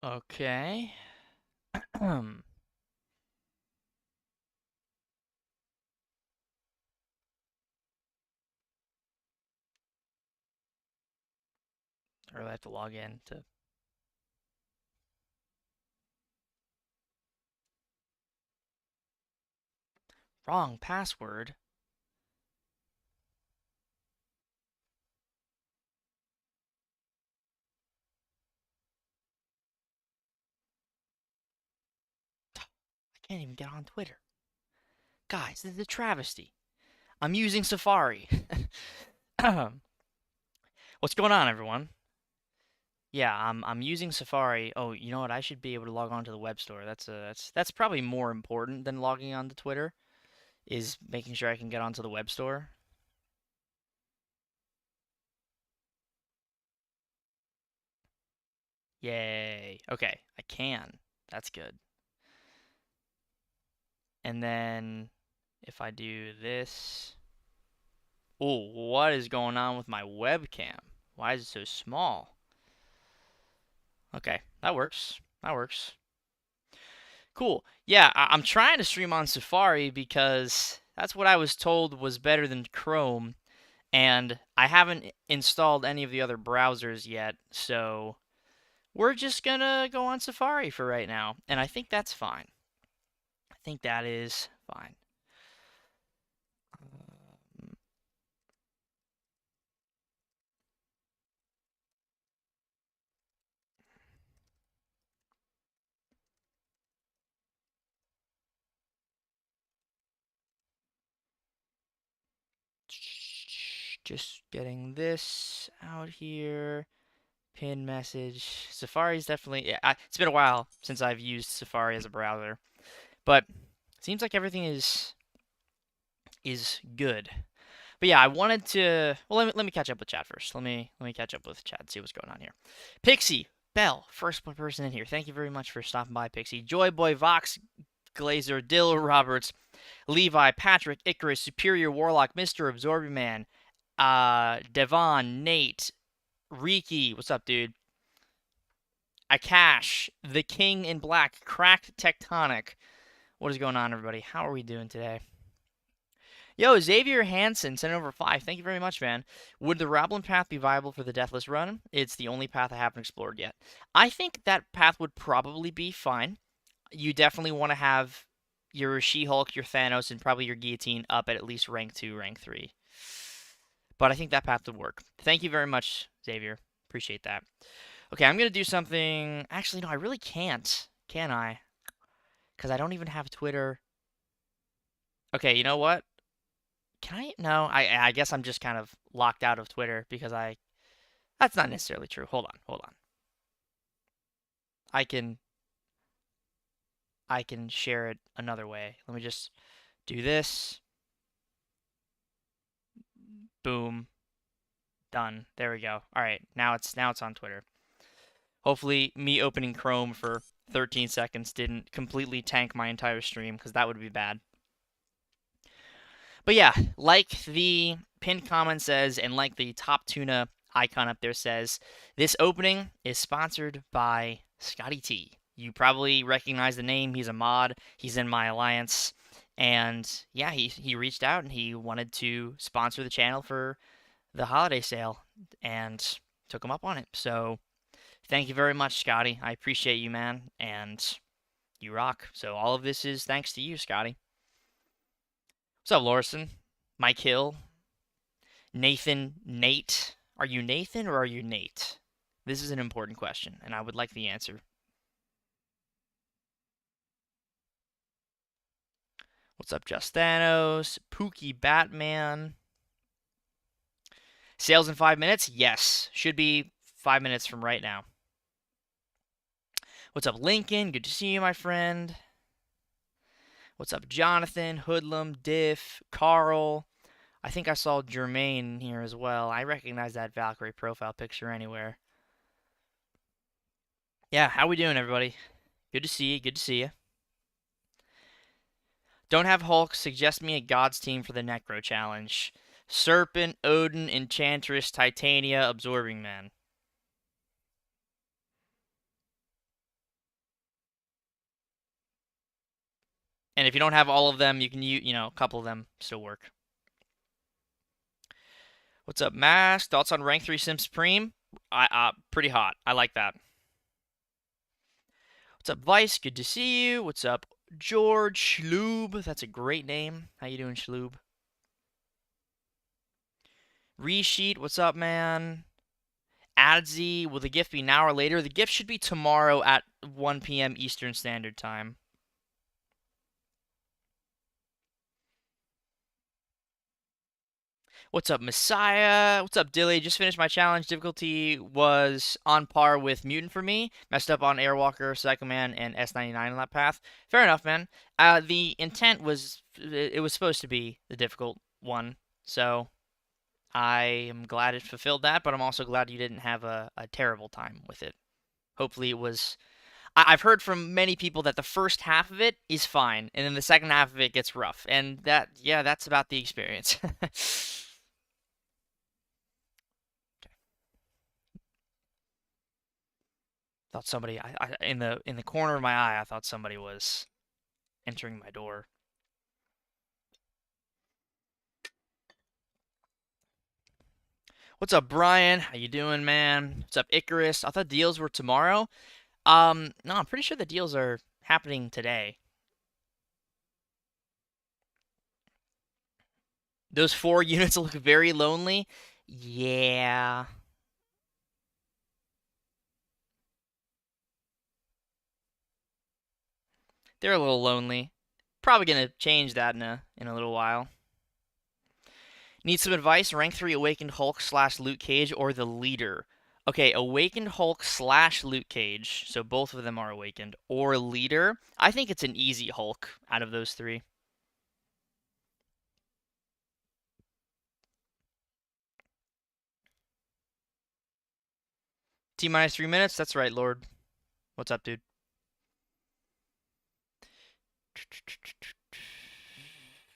Okay. Or I have to log in to. Wrong password. I can't even get on Twitter. Guys, this is a travesty. I'm using Safari. What's going on, everyone? Yeah, I'm using Safari. Oh, you know what? I should be able to log on to the web store. That's probably more important than logging on to Twitter, is making sure I can get onto the web store. Yay. Okay, I can. That's good. And then if I do this, oh, what is going on with my webcam? Why is it so small? Okay, that works. That works. Cool. Yeah, I'm trying to stream on Safari because that's what I was told was better than Chrome, and I haven't installed any of the other browsers yet, so we're just gonna go on Safari for right now, and I think that's fine. I think that is fine. Just getting this out here. Pin message. Safari's definitely. Yeah, it's been a while since I've used Safari as a browser, but it seems like everything is good. But yeah, I wanted to. Well, let me catch up with chat first. Let me catch up with chat and see what's going on here. Pixie Bell, first person in here. Thank you very much for stopping by, Pixie. Joy Boy, Vox, Glazer, Dill Roberts, Levi, Patrick, Icarus, Superior Warlock, Mister Absorbing Man, Devon, Nate, Riki. What's up, dude? Akash, the King in Black, Cracked Tectonic. What is going on, everybody? How are we doing today? Yo, Xavier Hansen sent over 5. Thank you very much, man. Would the Rablin path be viable for the Deathless run? It's the only path I haven't explored yet. I think that path would probably be fine. You definitely want to have your She-Hulk, your Thanos, and probably your Guillotine up at least rank 2, rank 3. But I think that path would work. Thank you very much, Xavier. Appreciate that. Okay, I'm going to do something. Actually, no, I really can't. Can I? Because I don't even have Twitter. Okay, you know what? Can I? No, I guess I'm just kind of locked out of Twitter because I. That's not necessarily true. Hold on, hold on. I can I can share it another way. Let me just do this. Boom. Done. There we go. All right, now it's on Twitter. Hopefully, me opening Chrome for 13 seconds didn't completely tank my entire stream because that would be bad. But yeah, like the pinned comment says, and like the top tuna icon up there says, this opening is sponsored by Scotty T. You probably recognize the name. He's a mod. He's in my alliance. And yeah, he reached out and he wanted to sponsor the channel for the holiday sale and took him up on it. So thank you very much, Scotty. I appreciate you, man. And you rock. So all of this is thanks to you, Scotty. What's up, Lorson? Mike Hill, Nathan, Nate. Are you Nathan or are you Nate? This is an important question, and I would like the answer. What's up, Justanos? Pookie Batman. Sales in 5 minutes? Yes. Should be 5 minutes from right now. What's up, Lincoln? Good to see you, my friend. What's up, Jonathan, Hoodlum, Diff, Carl? I think I saw Jermaine here as well. I recognize that Valkyrie profile picture anywhere. Yeah, how we doing, everybody? Good to see you. Good to see you. Don't have Hulk. Suggest me a God's team for the Necro Challenge. Serpent, Odin, Enchantress, Titania, Absorbing Man. And if you don't have all of them, you can use, a couple of them still work. What's up, Mask? Thoughts on Rank 3 Sim Supreme? Pretty hot. I like that. What's up, Vice? Good to see you. What's up, George Schloob? That's a great name. How you doing, Schloob? Resheet, what's up, man? Adzi, will the gift be now or later? The gift should be tomorrow at 1 p.m. Eastern Standard Time. What's up, Messiah? What's up, Dilly? Just finished my challenge. Difficulty was on par with Mutant for me. Messed up on Airwalker, Psycho Man, and S99 on that path. Fair enough, man. The intent was, it was supposed to be the difficult one. So I am glad it fulfilled that, but I'm also glad you didn't have a terrible time with it. Hopefully it was... I've heard from many people that the first half of it is fine, and then the second half of it gets rough. And that, yeah, that's about the experience. Thought somebody in the corner of my eye, I thought somebody was entering my door. What's up, Brian? How you doing, man? What's up, Icarus? I thought deals were tomorrow. No, I'm pretty sure the deals are happening today. Those 4 units look very lonely. Yeah. They're a little lonely. Probably gonna change that in a little while. Need some advice? Rank 3 Awakened Hulk / Luke Cage or the Leader? Okay, Awakened Hulk / Luke Cage, so both of them are awakened, or Leader. I think it's an easy Hulk out of those 3. T-minus 3 minutes? That's right, Lord. What's up, dude?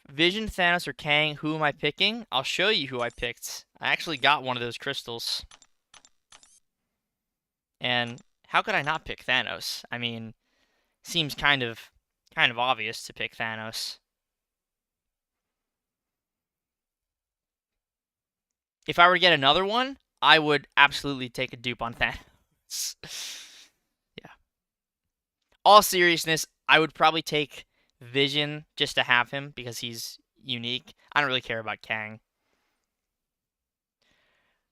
Vision, Thanos, or Kang, who am I picking? I'll show you who I picked. I actually got one of those crystals. And how could I not pick Thanos? I mean, seems kind of obvious to pick Thanos. If I were to get another one, I would absolutely take a dupe on Thanos. Yeah. All seriousness, I would probably take Vision just to have him because he's unique. I don't really care about Kang.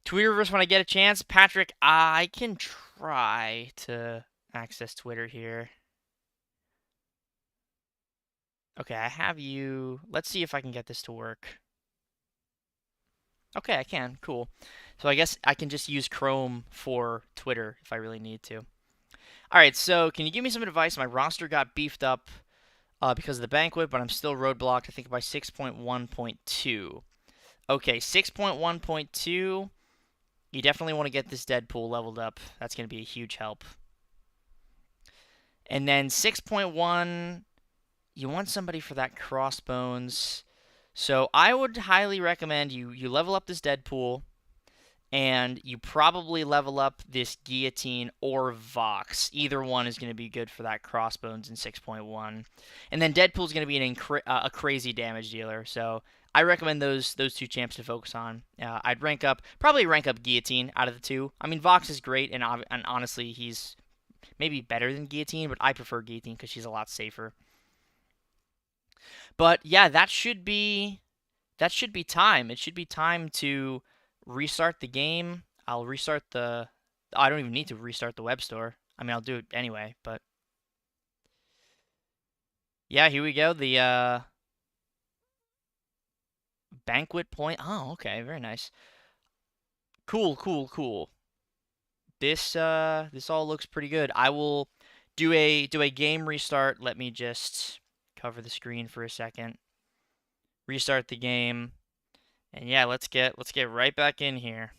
Twitterverse when I get a chance. Patrick, I can try to access Twitter here. Okay, I have you. Let's see if I can get this to work. Okay, I can. Cool. So I guess I can just use Chrome for Twitter if I really need to. Alright, so can you give me some advice? My roster got beefed up because of the Banquet, but I'm still roadblocked, I think, by 6.1.2. Okay, 6.1.2. You definitely want to get this Deadpool leveled up. That's going to be a huge help. And then 6.1, you want somebody for that Crossbones. So I would highly recommend you level up this Deadpool, and you probably level up this Guillotine or Vox. Either one is going to be good for that Crossbones in 6.1. And then Deadpool's going to be a crazy damage dealer, so I recommend those 2 champs to focus on. I'd probably rank up Guillotine out of the 2. I mean, Vox is great, and honestly, he's maybe better than Guillotine, but I prefer Guillotine because she's a lot safer. But yeah, that should be time. It should be time to restart the game. I'll restart the... I don't even need to restart the web store. I mean, I'll do it anyway, but... Yeah, here we go. The Banquet point. Oh, okay. Very nice. Cool, cool, cool. This all looks pretty good. I will do a game restart. Let me just cover the screen for a second. Restart the game. And yeah, let's get right back in here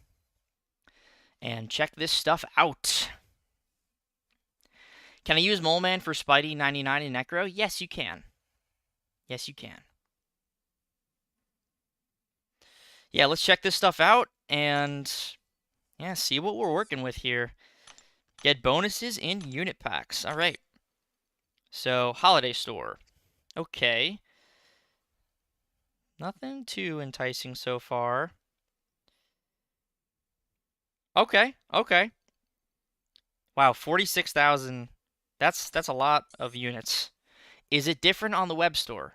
and check this stuff out. Can I use Mole Man for Spidey 99 and Necro? Yes, you can. Yes, you can. Yeah, let's check this stuff out and yeah, see what we're working with here. Get bonuses in unit packs. All right. So, holiday store. Okay. Nothing too enticing so far. Okay, okay. Wow, 46,000. That's a lot of units. Is it different on the web store?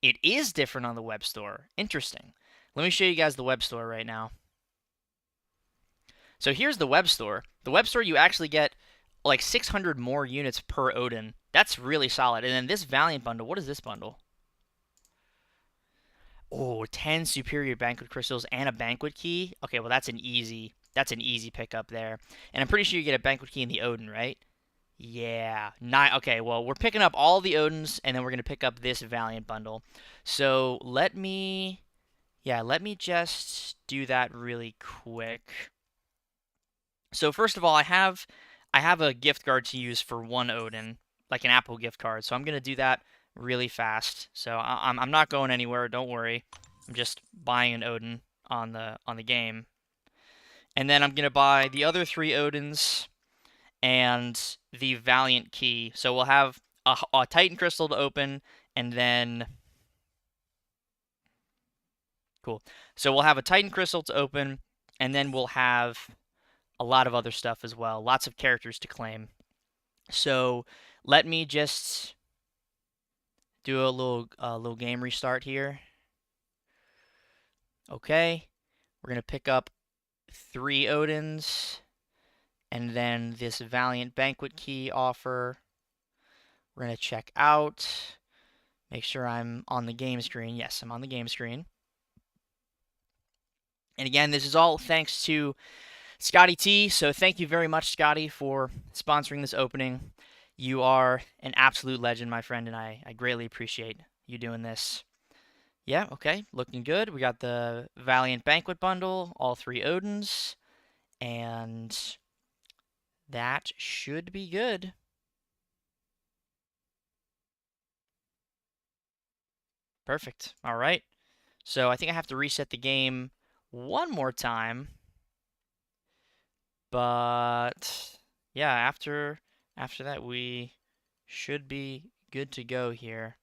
It is different on the web store. Interesting. Let me show you guys the web store right now. So here's the web store. The web store, you actually get like 600 more units per Odin. That's really solid. And then this Valiant bundle, what is this bundle? Oh, 10 superior banquet crystals and a banquet key. Okay, well that's an easy pickup there. And I'm pretty sure you get a banquet key in the Odin, right? Yeah. Okay, well, we're picking up all the Odins and then we're going to pick up this Valiant bundle. So, let me just do that really quick. So, first of all, I have a gift card to use for one Odin, like an Apple gift card. So, I'm going to do that really fast. So, I'm not going anywhere, don't worry. I'm just buying an Odin on the game. And then I'm going to buy the other 3 Odins and the Valiant key. So we'll have a Titan crystal to open, and then cool. So we'll have a Titan crystal to open, and then we'll have a lot of other stuff as well. Lots of characters to claim. So let me just do a little game restart here. Okay, we're gonna pick up 3 Odins, and then this Valiant Banquet key offer. We're gonna check out. Make sure I'm on the game screen. Yes, I'm on the game screen. And again, this is all thanks to Scotty T. So thank you very much, Scotty, for sponsoring this opening. You are an absolute legend, my friend, and I greatly appreciate you doing this. Yeah, okay, looking good. We got the Valiant Banquet bundle, all 3 Odins, and that should be good. Perfect. All right. So I think I have to reset the game one more time. But yeah, after that we should be good to go here.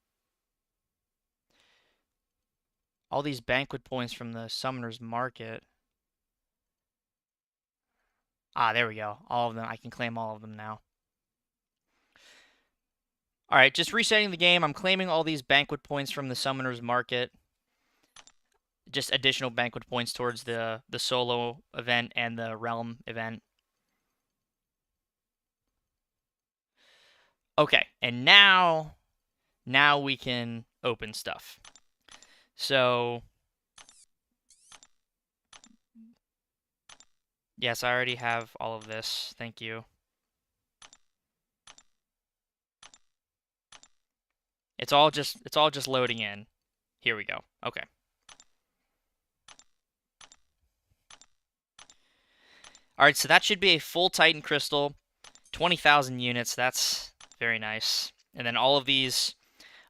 All these banquet points from the Summoner's Market. Ah, there we go. All of them. I can claim all of them now. All right, just resetting the game. I'm claiming all these banquet points from the Summoner's Market. Just additional banquet points towards the solo event and the realm event. Okay, and now we can open stuff. So yes, I already have all of this. Thank you. It's all just loading in. Here we go. Okay. All right, so that should be a full Titan crystal, 20,000 units. That's very nice. And then all of these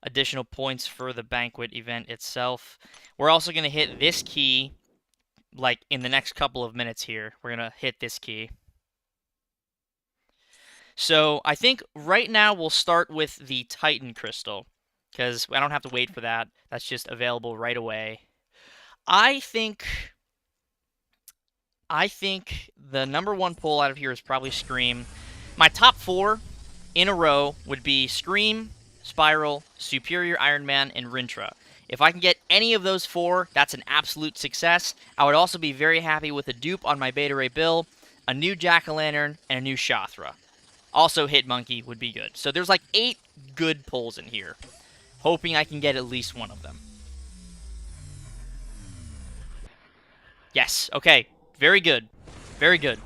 additional points for the banquet event itself. We're also going to hit this key like in the next couple of minutes here. We're going to hit this key. So I think right now we'll start with the Titan crystal because I don't have to wait for that. That's just available right away. I think the number 1 pull out of here is probably Scream. My top 4 in a row would be Scream, Spiral, Superior Iron Man, and Rintra. If I can get any of those 4, that's an absolute success. I would also be very happy with a dupe on my Beta Ray Bill, a new Jack-o'-lantern, and a new Shathra. Also, Hitmonkey would be good. So there's like 8 good pulls in here. Hoping I can get at least one of them. Yes, okay. Very good. Very good.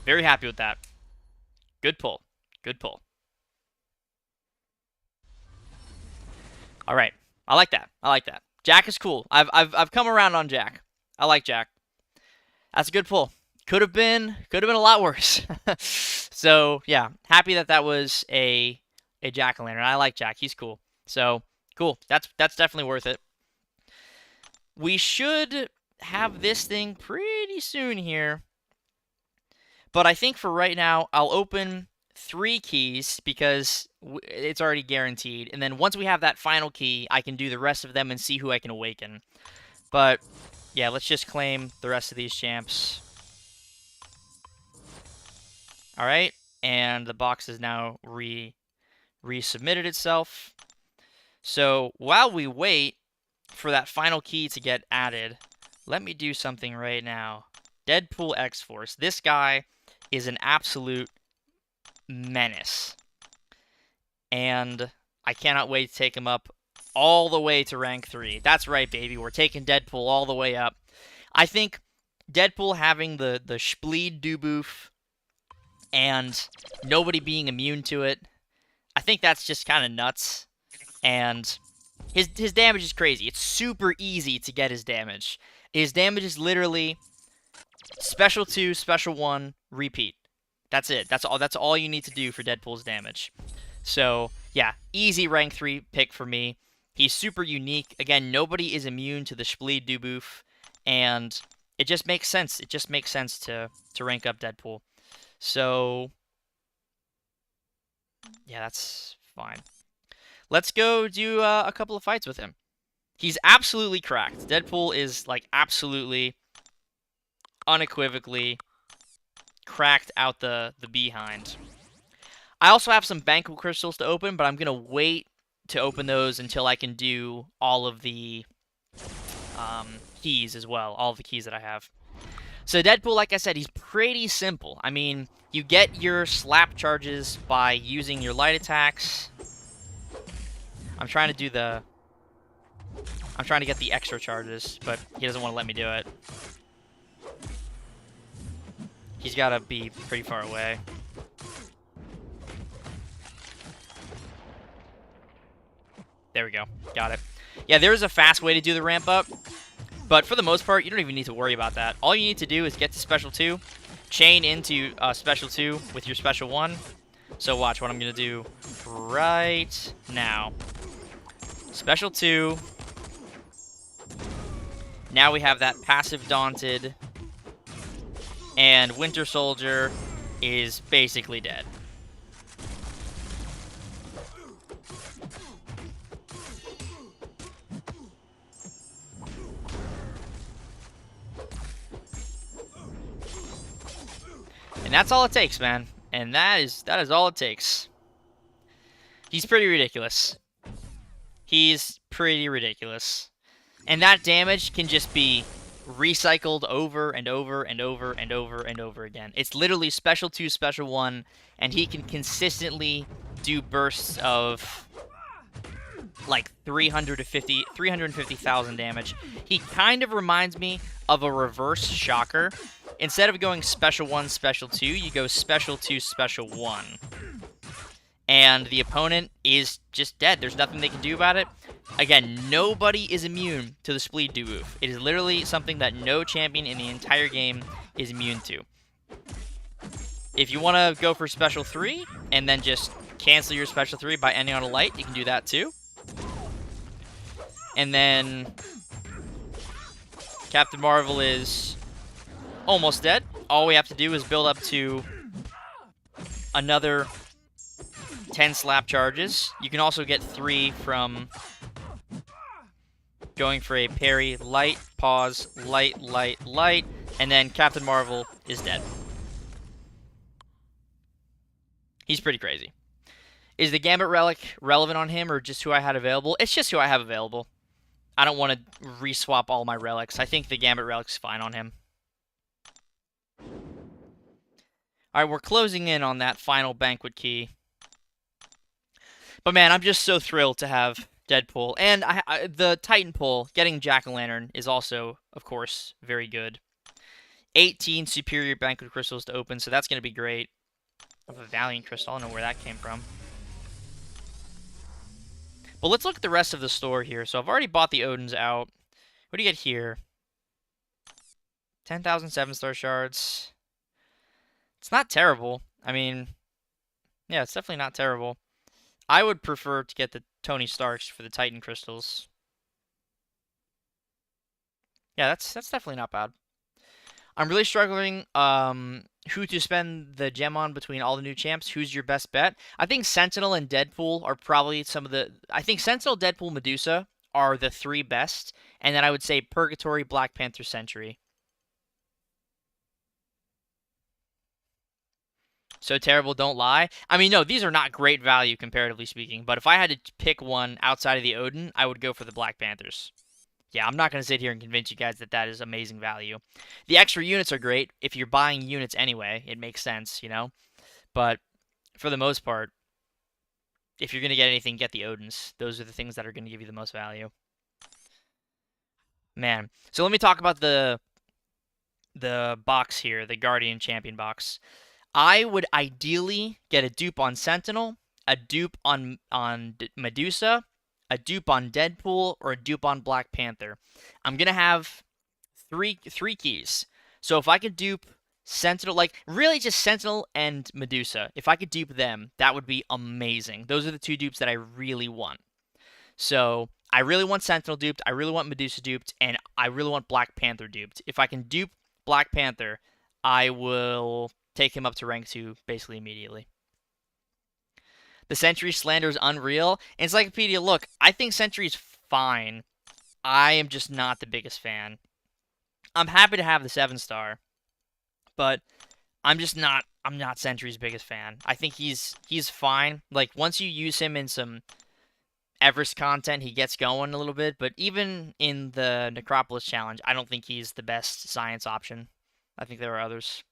Very happy with that. Good pull. Good pull. All right. I like that. I like that. Jack is cool. I've come around on Jack. I like Jack. That's a good pull. Could have been a lot worse. So, yeah, happy that was a Jack-o'-lantern. I like Jack. He's cool. So, cool. That's definitely worth it. We should have this thing pretty soon here. But I think for right now, I'll open 3 keys because it's already guaranteed. And then once we have that final key, I can do the rest of them and see who I can awaken. But, yeah, let's just claim the rest of these champs. Alright, and the box is now resubmitted itself. So, while we wait for that final key to get added, let me do something right now. Deadpool X-Force. This guy is an absolute menace. And I cannot wait to take him up all the way to rank 3. That's right, baby. We're taking Deadpool all the way up. I think Deadpool having the Spleed debuff and nobody being immune to it, I think that's just kind of nuts. And his damage is crazy. It's super easy to get his damage. His damage is literally special 2, special 1, repeat. That's it. That's all you need to do for Deadpool's damage. So, yeah, easy rank 3 pick for me. He's super unique. Again, nobody is immune to the Spleed debuff, and it just makes sense. It just makes sense to rank up Deadpool. So, yeah, that's fine. Let's go do a couple of fights with him. He's absolutely cracked. Deadpool is, like, absolutely, unequivocally cracked out the behind. I also have some Banquet crystals to open, but I'm going to wait to open those until I can do all of the keys as well, all of the keys that I have. So Deadpool, like I said, he's pretty simple. I mean, you get your slap charges by using your light attacks. I'm trying to get the extra charges, but he doesn't want to let me do it. He's got to be pretty far away. There we go. Got it. Yeah, there is a fast way to do the ramp up, but for the most part, you don't even need to worry about that. All you need to do is get to Special 2, chain into Special 2 with your Special 1. So watch what I'm going to do right now. Special 2. Now we have that passive Daunted, and Winter Soldier is basically dead. And that's all it takes, man. And that is all it takes. He's pretty ridiculous. He's pretty ridiculous. And that damage can just be recycled over and over and over and over and over again. It's literally Special 2, Special 1, and he can consistently do bursts of like 350,000 damage. He kind of reminds me of a reverse Shocker. Instead of going Special 1, Special 2, you go Special 2, Special 1. And the opponent is just dead. There's nothing they can do about it. Again, nobody is immune to the Spleed debuff. It is literally something that no champion in the entire game is immune to. If you want to go for Special 3, and then just cancel your Special 3 by ending on a light, you can do that too. And then Captain Marvel is almost dead. All we have to do is build up to another 10 slap charges. You can also get 3 from going for a parry, light, pause, light, light, light, and then Captain Marvel is dead. He's pretty crazy. Is the Gambit Relic relevant on him or just who I had available? It's just who I have available. I don't want to re-swap all my relics. I think the Gambit Relic's fine on him. Alright, we're closing in on that final Banquet key. But man, I'm just so thrilled to have Deadpool. And the Titan pull, getting Jack-o'-lantern, is also, of course, very good. 18 superior Banquet crystals to open, so that's going to be great. Of a Valiant crystal, I don't know where that came from. But let's look at the rest of the store here. So I've already bought the Odins out. What do you get here? 10,000 7-star shards. It's not terrible. I mean, yeah, it's definitely not terrible. I would prefer to get the Tony Starks for the Titan crystals. Yeah, that's definitely not bad. I'm really struggling who to spend the gem on between all the new champs. Who's your best bet? I think Sentinel and Deadpool are probably some of the. I think Sentinel, Deadpool, Medusa are the three best, and then I would say Purgatory, Black Panther, Sentry. So terrible, don't lie. I mean, no, these are not great value comparatively speaking, but if I had to pick one outside of the Odin, I would go for the Black Panthers. Yeah, I'm not going to sit here and convince you guys that that is amazing value. The extra units are great. If you're buying units anyway, it makes sense, you know? But for the most part, if you're going to get anything, get the Odins. Those are the things that are going to give you the most value. Man. So let me talk about the box here, the Guardian Champion box. I would ideally get a dupe on Sentinel, a dupe on Medusa, a dupe on Deadpool, or a dupe on Black Panther. I'm gonna have three keys. So if I could dupe Sentinel, like really just Sentinel and Medusa, if I could dupe them, that would be amazing. Those are the two dupes that I really want. So I really want Sentinel duped, I really want Medusa duped, and I really want Black Panther duped. If I can dupe Black Panther, I will take him up to rank 2 basically immediately. The Sentry slander is unreal. Encyclopedia, look, I think Sentry's fine. I am just not the biggest fan. I'm happy to have the 7-star, but I'm not Sentry's biggest fan. I think he's fine. Like once you use him in some Everest content, he gets going a little bit, but even in the Necropolis challenge, I don't think he's the best science option. I think there are others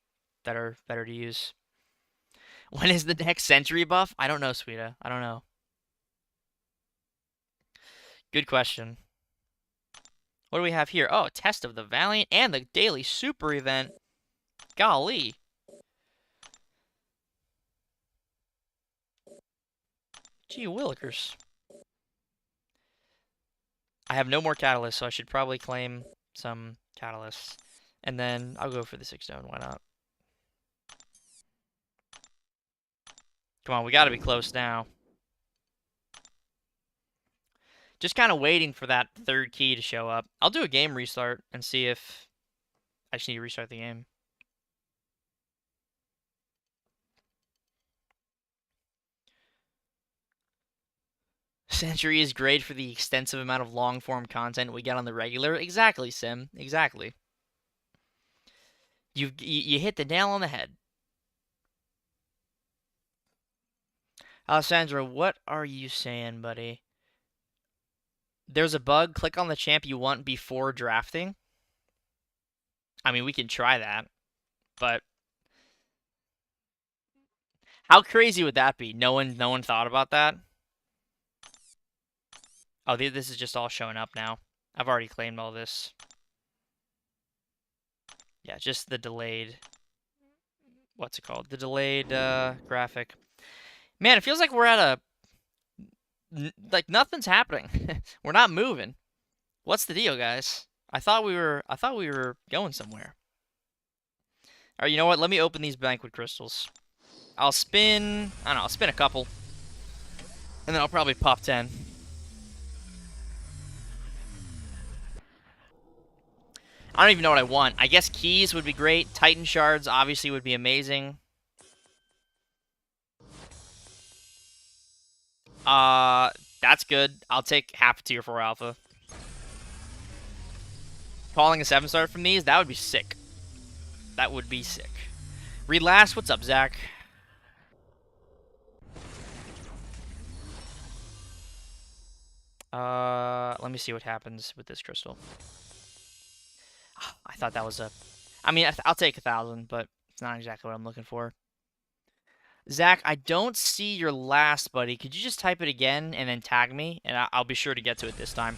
that are better to use. When is the next Sentry buff? I don't know, Sweeta. I don't know. Good question. What do we have here? Oh, Test of the Valiant and the Daily Super event. Golly. Gee willikers. I have no more catalysts, so I should probably claim some catalysts. And then I'll go for the 6 stone. Why not? Come on, we gotta be close now. Just kind of waiting for that third key to show up. I'll do a game restart and see if I just need to restart the game. Sentry is great for the extensive amount of long-form content we get on the regular. Exactly, Sim. Exactly. You hit the nail on the head. Alessandro, what are you saying, buddy? There's a bug. Click on the champ you want before drafting. I mean, we can try that, but how crazy would that be? No one thought about that. Oh, this is just all showing up now. I've already claimed all this. Yeah, just the delayed. What's it called? The delayed graphic. Man, it feels like we're at a like nothing's happening. We're not moving. What's the deal, guys? I thought we were going somewhere. All right, you know what? Let me open these Banquet crystals. I'll spin, I don't know, I'll spin a couple. And then I'll probably pop 10. I don't even know what I want. I guess keys would be great. Titan shards obviously would be amazing. That's good. I'll take half a tier 4 alpha. Calling a 7-star from these, that would be sick. That would be sick. Read last, what's up, Zach? Let me see what happens with this crystal. I thought that was a... I mean, I'll take 1,000, but it's not exactly what I'm looking for. Zach, I don't see your last, buddy. Could you just type it again and then tag me? And I'll be sure to get to it this time.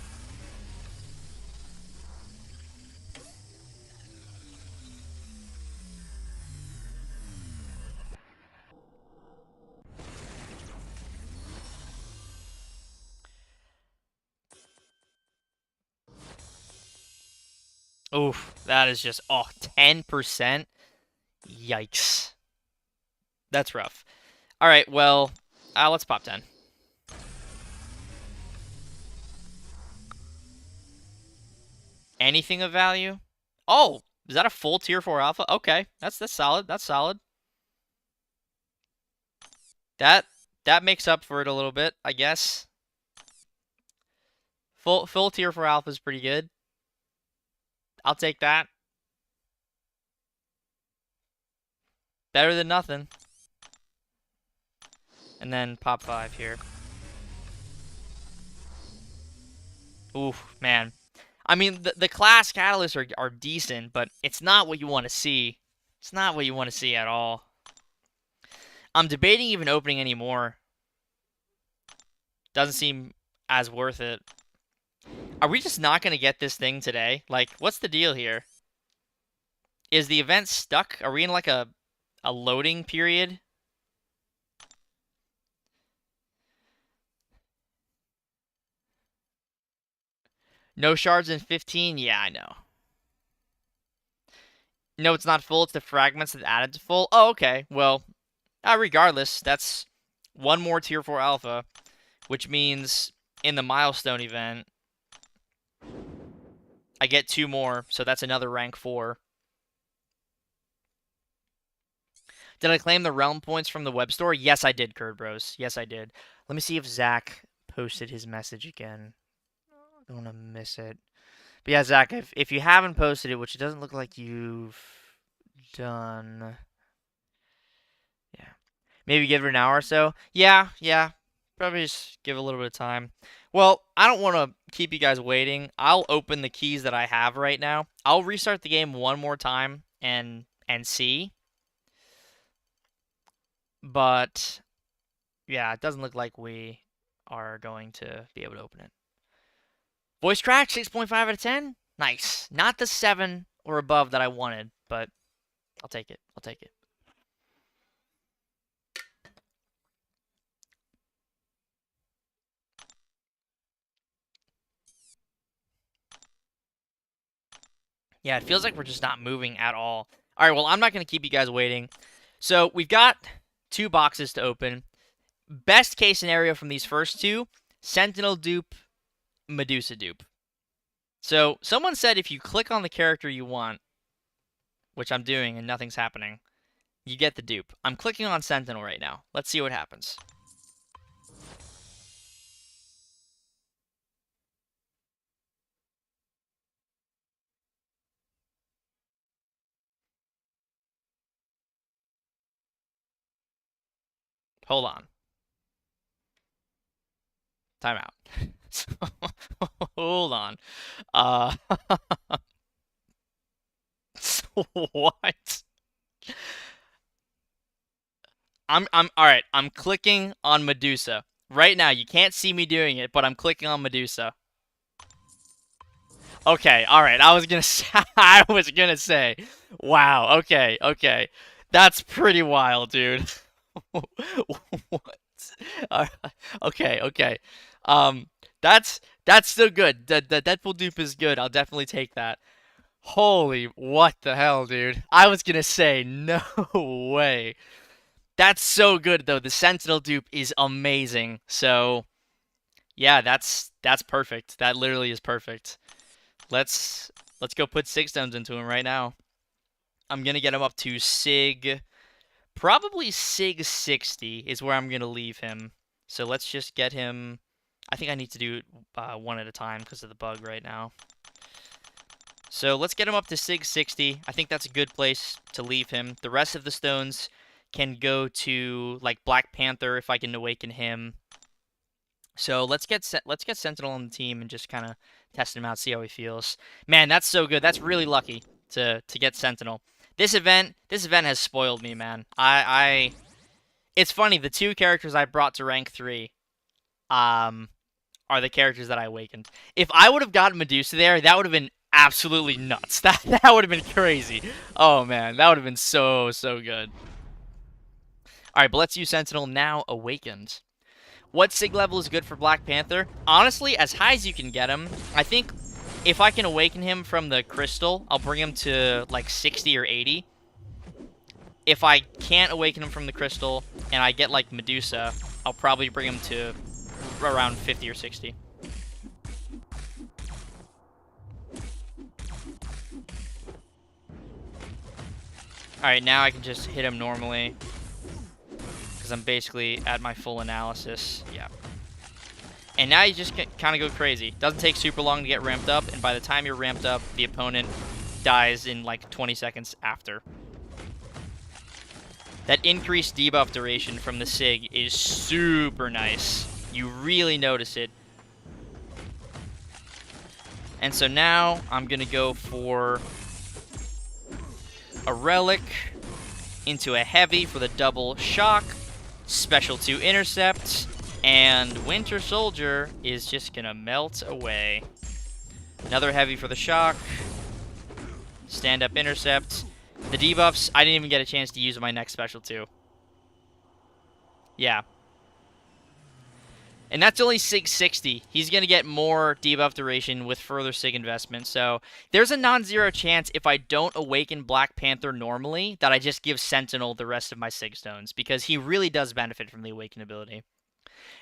Oof, that is just, 10%? Yikes. That's rough. All right, well, let's pop 10. Anything of value? Oh, Is that a full tier 4 alpha? Okay, that's solid. That's solid. That makes up for it a little bit, I guess. Full tier 4 alpha is pretty good. I'll take that. Better than nothing. And then pop 5 here. Oof, man. I mean, the class catalysts are decent, but it's not what you want to see. It's not what you want to see at all. I'm debating even opening any more. Doesn't seem as worth it. Are we just not going to get this thing today? Like, what's the deal here? Is the event stuck? Are we in like a loading period? No shards in 15? Yeah, I know. No, it's not full. It's the fragments that added to full. Oh, okay. Well, regardless, that's one more tier 4 alpha, which means in the milestone event, I get 2 more, so that's another rank 4. Did I claim the realm points from the web store? Yes, I did, Curd Bros. Yes, I did. Let me see if Zach posted his message again. I don't want to miss it. But yeah, Zach, if you haven't posted it, which it doesn't look like you've done... Yeah. Maybe give it an hour or so. Yeah. Probably just give a little bit of time. Well, I don't want to keep you guys waiting. I'll open the keys that I have right now. I'll restart the game one more time and see. But yeah, it doesn't look like we are going to be able to open it. Voice crack, 6.5 out of 10. Nice. Not the 7 or above that I wanted, but I'll take it. I'll take it. Yeah, it feels like we're just not moving at all. All right, well, I'm not going to keep you guys waiting. So we've got 2 boxes to open. Best case scenario from these first 2, Sentinel dupe, Medusa dupe. So someone said if you click on the character you want, which I'm doing and nothing's happening, you get the dupe. I'm clicking on Sentinel right now. Let's see what happens. Hold on. Time out. Hold on. What? I'm all right. I'm clicking on Medusa right now. You can't see me doing it, but I'm clicking on Medusa. Okay, all right. I was gonna say, wow. Okay. That's pretty wild, dude. What? Uh, okay. Um, that's still good. The Deadpool dupe is good. I'll definitely take that. Holy, what the hell, dude? I was gonna say, no way. That's so good though. The Sentinel dupe is amazing. So, yeah, that's perfect. That literally is perfect. Let's go put 6 stones into him right now. I'm gonna get him up to Sig. Probably Sig 60 is where I'm gonna leave him. So let's just get him. I think I need to do one at a time because of the bug right now. So let's get him up to Sig 60. I think that's a good place to leave him. The rest of the stones can go to like Black Panther if I can awaken him. So let's get Sentinel on the team and just kind of test him out, see how he feels. Man, that's so good. That's really lucky to get Sentinel. This event has spoiled me, man. It's funny, the 2 characters I brought to rank 3 are the characters that I awakened. If I would have gotten Medusa there, that would have been absolutely nuts. That would have been crazy. Oh man, that would have been so good. All right, but let's use Sentinel now awakened. What Sig level is good for Black Panther? Honestly, as high as you can get him. I think if I can awaken him from the crystal, I'll bring him to like 60 or 80. If I can't awaken him from the crystal and I get like Medusa, I'll probably bring him to around 50 or 60. Alright, now I can just hit him normally. Because I'm basically at my full analysis. Yeah. And now you just kind of go crazy. Doesn't take super long to get ramped up, and by the time you're ramped up, the opponent dies in like 20 seconds after. That increased debuff duration from the SIG is super nice. You really notice it. And so now I'm going to go for a Relic into a Heavy for the double shock, Special 2 intercept, and Winter Soldier is just going to melt away. Another Heavy for the shock, stand-up intercept. The debuffs, I didn't even get a chance to use my next Special 2. Yeah. And that's only SIG 60. He's going to get more debuff duration with further SIG investment. So there's a non-zero chance if I don't awaken Black Panther normally that I just give Sentinel the rest of my SIG stones, because he really does benefit from the awaken ability.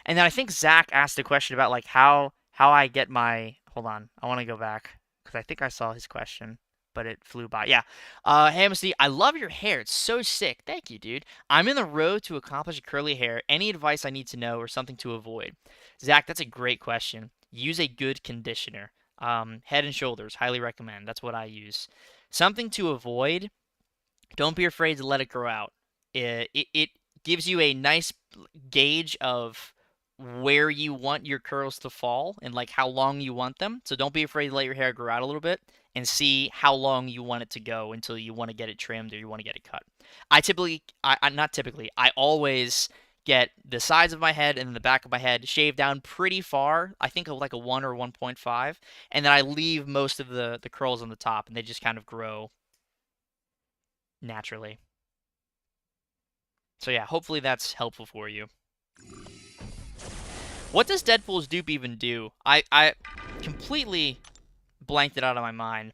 And then I think Zach asked a question about like how I get my... Hold on. I want to go back because I think I saw his question, but it flew by. Yeah. Hey, MSD, I love your hair. It's so sick. Thank you, dude. I'm in the road to accomplish curly hair. Any advice I need to know or something to avoid? Zach, that's a great question. Use a good conditioner. Head and Shoulders, highly recommend. That's what I use. Something to avoid, don't be afraid to let it grow out. It gives you a nice gauge of where you want your curls to fall and like how long you want them. So don't be afraid to let your hair grow out a little bit and see how long you want it to go until you want to get it trimmed or you want to get it cut. I always get the sides of my head and the back of my head shaved down pretty far. I think of like a 1 or 1.5, and then I leave most of the curls on the top, and they just kind of grow naturally. So yeah, hopefully that's helpful for you. What does Deadpool's dupe even do? I completely blanked it out of my mind.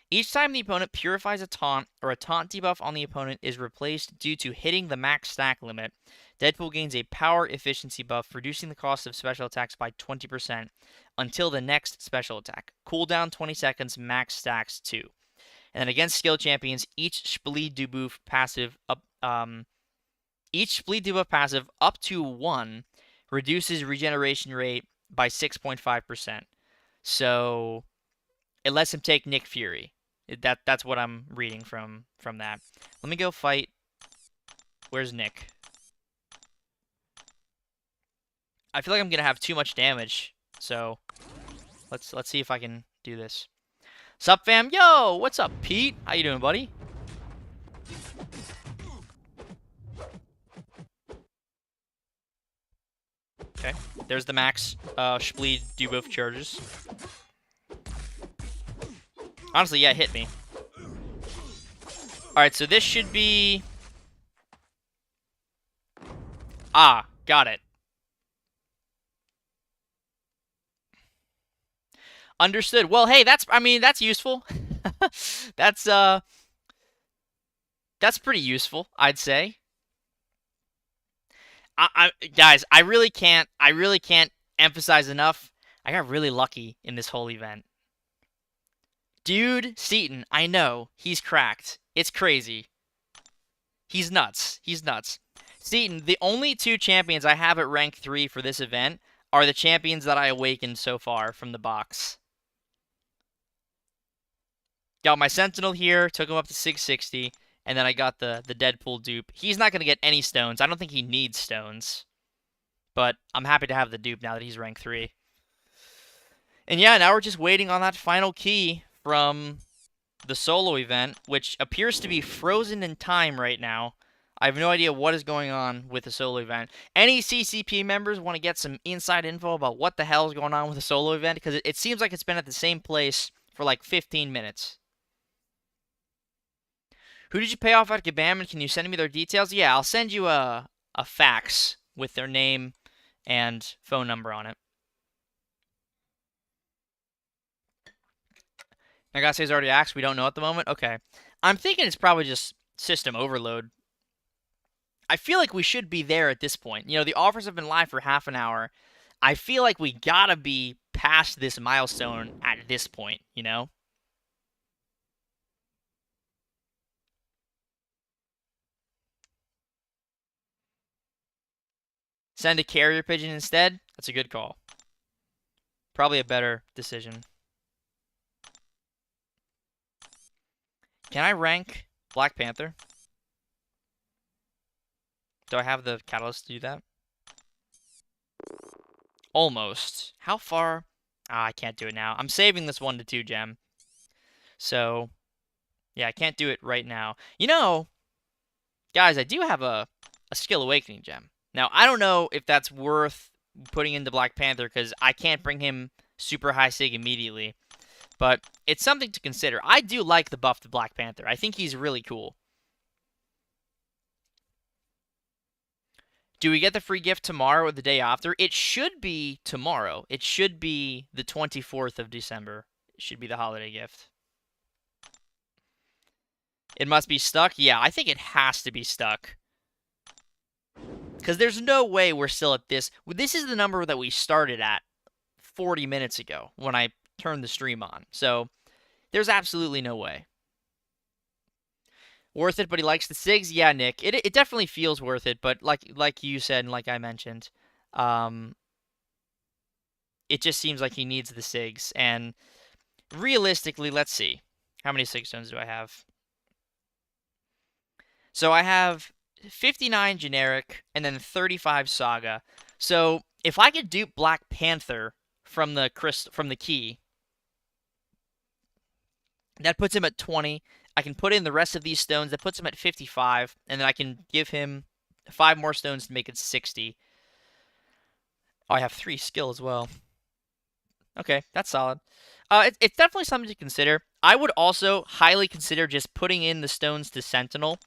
Each time the opponent purifies a taunt or a taunt debuff on the opponent is replaced due to hitting the max stack limit, Deadpool gains a power efficiency buff, reducing the cost of special attacks by 20% until the next special attack. Cooldown 20 seconds, max stacks 2. And then against skill champions, each Splee debuff passive up to 1 reduces regeneration rate by 6.5%. So it lets him take Nick Fury. That's what I'm reading from that. Let me go fight. Where's Nick? I feel like I'm gonna have too much damage, so let's see if I can do this. Sup, fam? Yo, what's up, Pete? How you doing, buddy? Okay, there's the max Splee debuff charges. Honestly, yeah, it hit me. Alright, so this should be... Ah, got it. Understood. Well, hey, that's useful. That's pretty useful, I'd say. Guys, I really can't emphasize enough. I got really lucky in this whole event. Dude, Seaton, I know, he's cracked. It's crazy. He's nuts. He's nuts. Seaton, the only 2 champions I have at rank 3 for this event are the champions that I awakened so far from the box. Got my Sentinel here, took him up to 660, and then I got the Deadpool dupe. He's not going to get any stones. I don't think he needs stones. But I'm happy to have the dupe now that he's rank 3. And yeah, now we're just waiting on that final key from the solo event, which appears to be frozen in time right now. I have no idea what is going on with the solo event. Any CCP members want to get some inside info about what the hell is going on with the solo event? Because it seems like it's been at the same place for like 15 minutes. Who did you pay off at Gabam? Can you send me their details? Yeah, I'll send you a fax with their name and phone number on it. Nagase's already asked. We don't know at the moment. Okay. I'm thinking it's probably just system overload. I feel like we should be there at this point. You know, the offers have been live for half an hour. I feel like we gotta be past this milestone at this point, you know? Send a carrier pigeon instead? That's a good call. Probably a better decision. Can I rank Black Panther? Do I have the catalyst to do that? Almost. How far? I can't do it now. I'm saving this 1 to 2 gem. So, yeah, I can't do it right now. You know, guys, I do have a Skill Awakening gem. Now, I don't know if that's worth putting into Black Panther because I can't bring him super high sig immediately. But it's something to consider. I do like the buff to Black Panther. I think he's really cool. Do we get the free gift tomorrow or the day after? It should be tomorrow. It should be the 24th of December. It should be the holiday gift. It must be stuck? Yeah, I think it has to be stuck. Because there's no way we're still at this. This is the number that we started at 40 minutes ago when I turned the stream on. So there's absolutely no way. Worth it, but he likes the SIGs? Yeah, Nick. It definitely feels worth it, but like you said and like I mentioned, it just seems like he needs the SIGs. And realistically, let's see. How many SIG stones do I have? So I have 59 generic and then 35 saga. So if I could dupe Black Panther from the key, that puts him at 20. I can put in the rest of these stones. That puts him at 55. And then I can give him 5 more stones to make it 60. Oh, I have 3 skill as well. Okay, that's solid. It's definitely something to consider. I would also highly consider just putting in the stones to Sentinel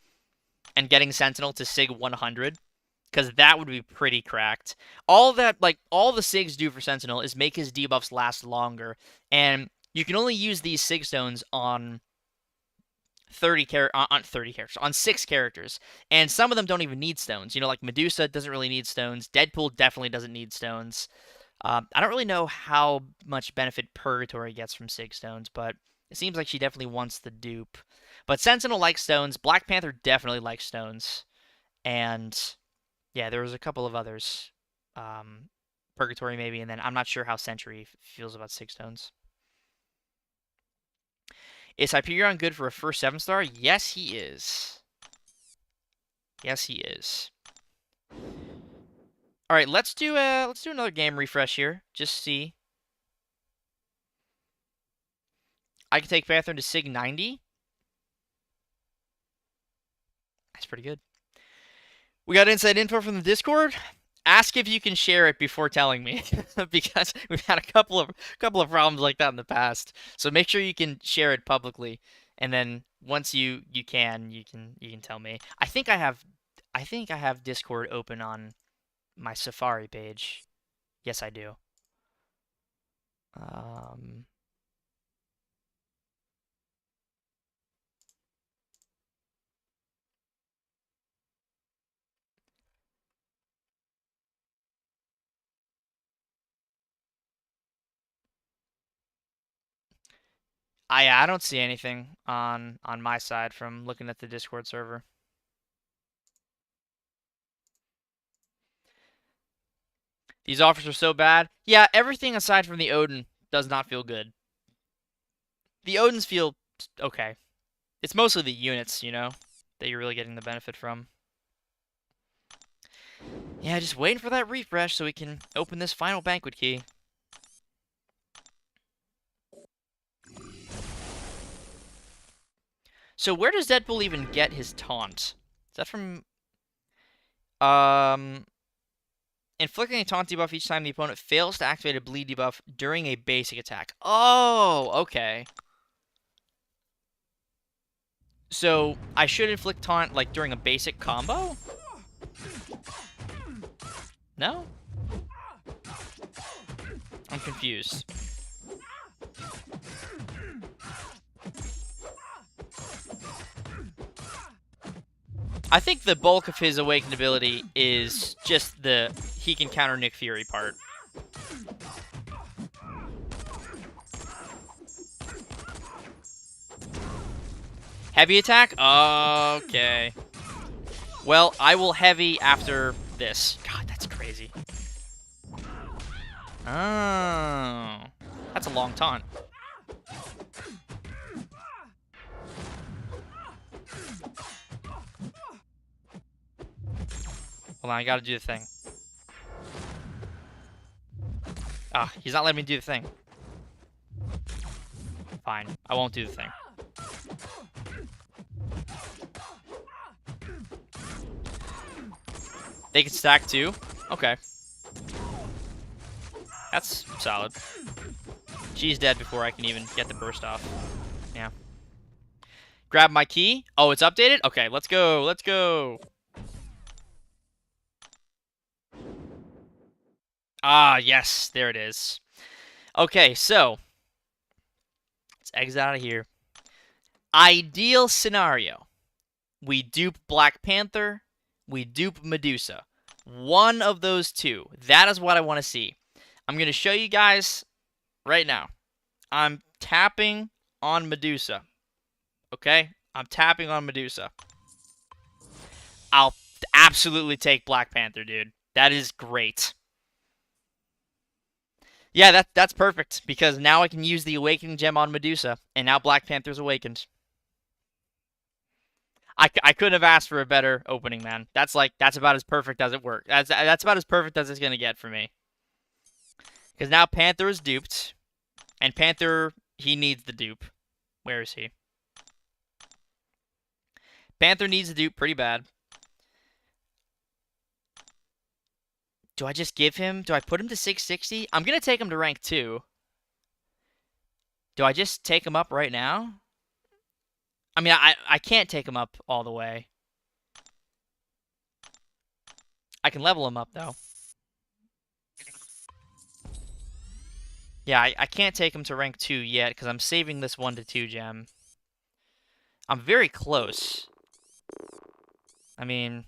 and getting Sentinel to Sig 100. Because that would be pretty cracked. All the SIGs do for Sentinel is make his debuffs last longer. And you can only use these SIG stones on 30 characters, on 6 characters, and some of them don't even need stones. You know, like Medusa doesn't really need stones. Deadpool definitely doesn't need stones. I don't really know how much benefit Purgatory gets from SIG stones, but it seems like she definitely wants the dupe. But Sentinel likes stones. Black Panther definitely likes stones, and yeah, there was a couple of others. Purgatory maybe, and then I'm not sure how Sentry feels about 6 stones. Is Hyperion good for a first 7-star? Yes, he is. Yes, he is. All right, let's do another game refresh here. Just see. I can take Panther to Sig 90. That's pretty good. We got inside info from the Discord. Ask if you can share it before telling me, because we've had a couple of problems like that in the past. So make sure you can share it publicly, and then once you can tell me. I think I have Discord open on my Safari page. Yes, I do. I don't see anything on my side from looking at the Discord server. These offers are so bad. Yeah, everything aside from the Odin does not feel good. The Odins feel okay. It's mostly the units, you know, that you're really getting the benefit from. Yeah, just waiting for that refresh so we can open this final Banquet key. So where does Deadpool even get his taunt? Is that from... Inflicting a taunt debuff each time the opponent fails to activate a bleed debuff during a basic attack. Oh, okay. So I should inflict taunt like during a basic combo? No? I'm confused. I think the bulk of his awakened ability is just the he can counter Nick Fury part. Heavy attack? Okay. Well, I will heavy after this. God, that's crazy. Oh. That's a long taunt. Hold on, I gotta do the thing. Ah, he's not letting me do the thing. Fine, I won't do the thing. They can stack too? Okay. That's solid. She's dead before I can even get the burst off. Yeah. Grab my key. Oh, it's updated? Okay, let's go. Let's go. Ah, yes. There it is. Okay, so. Let's exit out of here. Ideal scenario. We dupe Black Panther. We dupe Medusa. One of those two. That is what I want to see. I'm going to show you guys right now. I'm tapping on Medusa. Okay? I'm tapping on Medusa. I'll absolutely take Black Panther, dude. That is great. Yeah, that's perfect, because now I can use the Awakening Gem on Medusa, and now Black Panther's awakened. I couldn't have asked for a better opening, man. That's about as perfect as it works. That's about as perfect as it's gonna get for me. Because now Panther is duped, and Panther, he needs the dupe. Where is he? Panther needs the dupe pretty bad. Do I just give him? Do I put him to 660? I'm gonna take him to rank 2. Do I just take him up right now? I mean, I can't take him up all the way. I can level him up, though. Yeah, I can't take him to rank 2 yet, because I'm saving this 1 to 2 gem. I'm very close. I mean,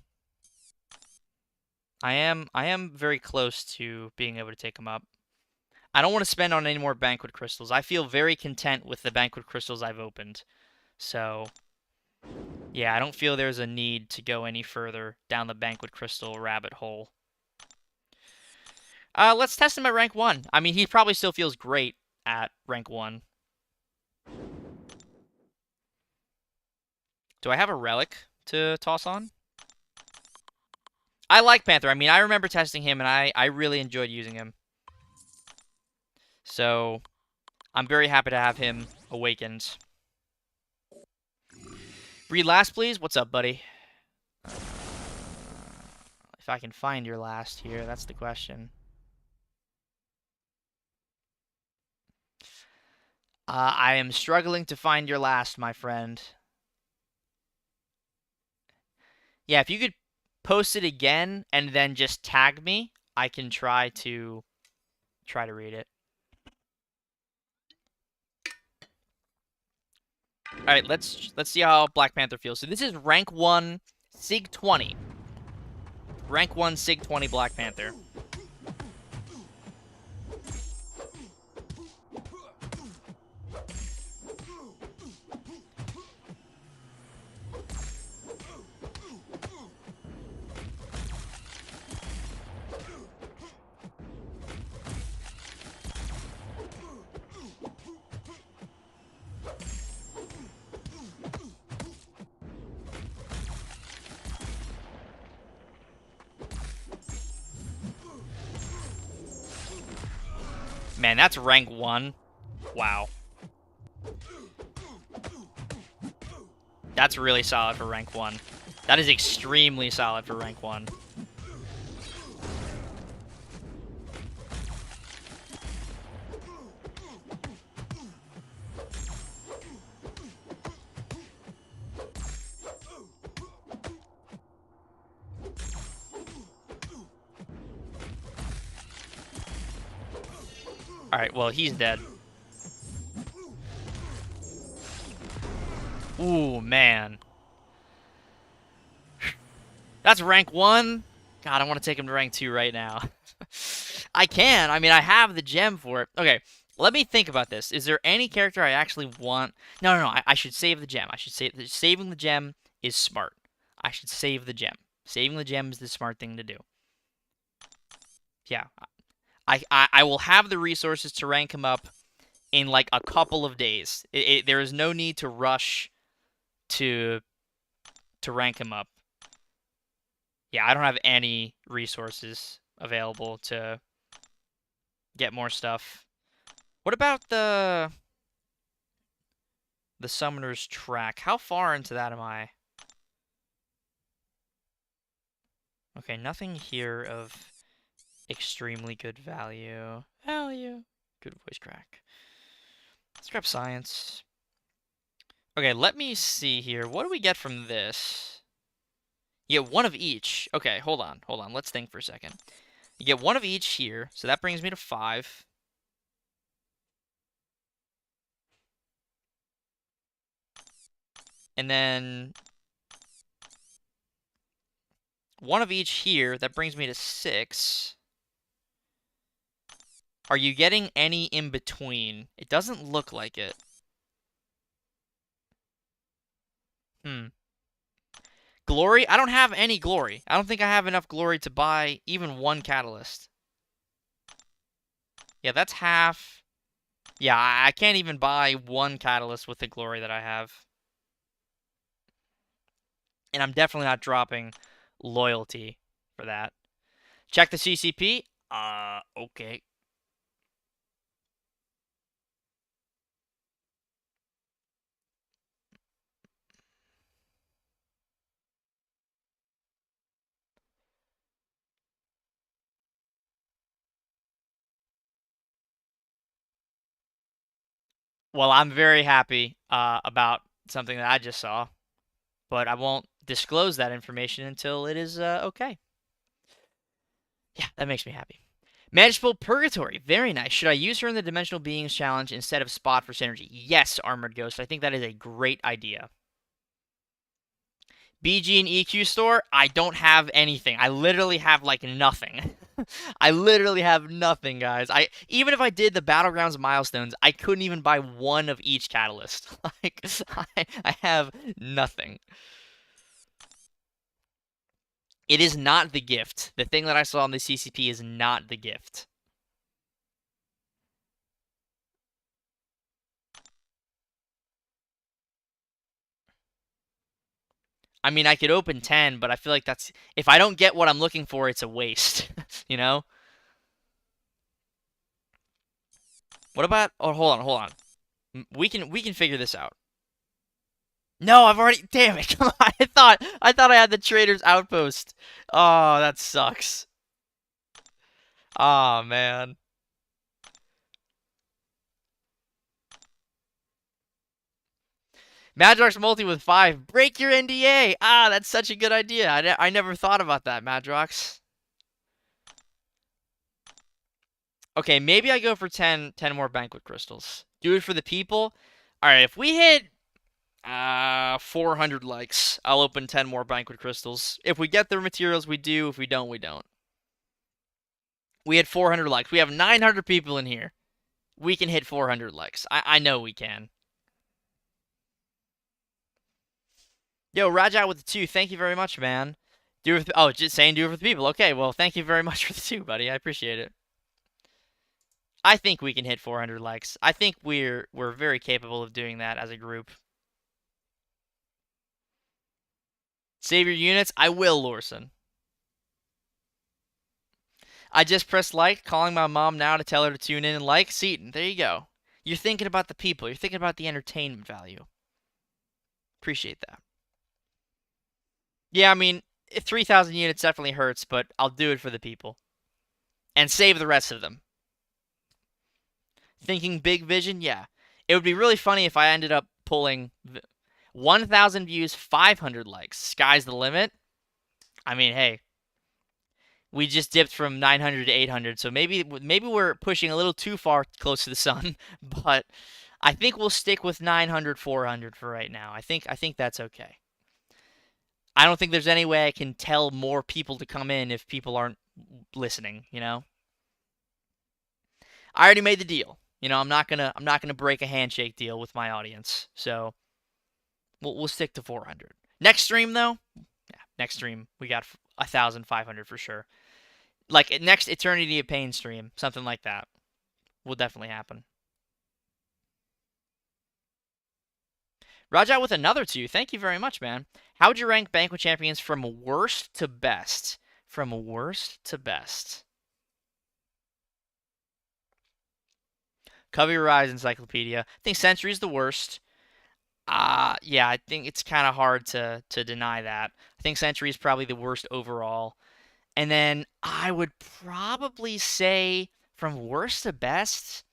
I am very close to being able to take him up. I don't want to spend on any more Banquet Crystals. I feel very content with the Banquet Crystals I've opened. So, yeah, I don't feel there's a need to go any further down the Banquet Crystal rabbit hole. Let's test him at rank 1. I mean, he probably still feels great at rank 1. Do I have a relic to toss on? I like Panther. I mean, I remember testing him, and I really enjoyed using him. So, I'm very happy to have him awakened. Read last, please. What's up, buddy? If I can find your last here, that's the question. I am struggling to find your last, my friend. Yeah, if you could post it again and then just tag me, I can try to read it. All right, let's see how Black Panther feels. So this is rank 1 Sig 20. Rank 1 Sig 20 Black Panther. Man, that's rank 1. Wow. That's really solid for rank 1. That is extremely solid for rank 1. Alright, well, he's dead. Ooh, man. That's rank 1? God, I want to take him to rank 2 right now. I can. I mean, I have the gem for it. Okay, let me think about this. Is there any character I actually want? No. I should save the gem. I should say saving the gem is smart. I should save the gem. Saving the gem is the smart thing to do. Yeah. I will have the resources to rank him up in like a couple of days. There is no need to rush to rank him up. Yeah, I don't have any resources available to get more stuff. What about the Summoner's Track? How far into that am I? Okay, nothing here of extremely good value. Good voice crack. Let's grab science. Okay, let me see here. What do we get from this? You get one of each. Okay, hold on. Let's think for a second. You get one of each here, so that brings me to 5. And then one of each here, that brings me to 6. Are you getting any in between? It doesn't look like it. Glory? I don't have any glory. I don't think I have enough glory to buy even one catalyst. Yeah, that's half. Yeah, I can't even buy one catalyst with the glory that I have. And I'm definitely not dropping loyalty for that. Check the CCP. Okay. Well, I'm very happy about something that I just saw, but I won't disclose that information until it is okay. Yeah, that makes me happy. Magical Purgatory, very nice. Should I use her in the Dimensional Beings Challenge instead of Spot for synergy? Yes, Armored Ghost. I think that is a great idea. BG and EQ store, I don't have anything. I literally have like nothing. I literally have nothing, guys. Even if I did the Battlegrounds milestones, I couldn't even buy one of each catalyst. Like I have nothing. It is not the gift. The thing that I saw on the CCP is not the gift. I mean, I could open 10, but I feel like that's if I don't get what I'm looking for, it's a waste, you know? What about Oh, hold on. We can figure this out. No, I've already damn it. Come on. I thought I had the Trader's Outpost. Oh, that sucks. Oh, man. Madrox multi with 5. Break your NDA. Ah, that's such a good idea. I never thought about that, Madrox. Okay, maybe I go for 10 more Banquet Crystals. Do it for the people. All right, if we hit 400 likes, I'll open 10 more Banquet Crystals. If we get the materials, we do. If we don't, we don't. We had 400 likes. We have 900 people in here. We can hit 400 likes. I know we can. Yo, Rajat with the 2. Thank you very much, man. Do it. Just saying, do it for the people. Okay, well, thank you very much for the 2, buddy. I appreciate it. I think we can hit 400 likes. I think we're very capable of doing that as a group. Save your units. I will, Lorson. I just pressed like, calling my mom now to tell her to tune in and like. Seaton, there you go. You're thinking about the people. You're thinking about the entertainment value. Appreciate that. Yeah, I mean, 3,000 units definitely hurts, but I'll do it for the people. And save the rest of them. Thinking big vision? Yeah. It would be really funny if I ended up pulling 1,000 views, 500 likes. Sky's the limit. I mean, hey, we just dipped from 900 to 800, so maybe we're pushing a little too far close to the sun, but I think we'll stick with 900, 400 for right now. I think that's okay. I don't think there's any way I can tell more people to come in if people aren't listening, you know? I already made the deal. You know, I'm not gonna break a handshake deal with my audience. So we'll stick to 400. Next stream though, yeah, next stream we got 1,500 for sure. Like next Eternity of Pain stream, something like that will definitely happen. Rajat with another 2. Thank you very much, man. How would you rank Banquet champions from worst to best? From worst to best. Cover Your Eyes Encyclopedia. I think Century's the worst. Yeah, I think it's kind of hard to deny that. I think Century is probably the worst overall. And then I would probably say from worst to best,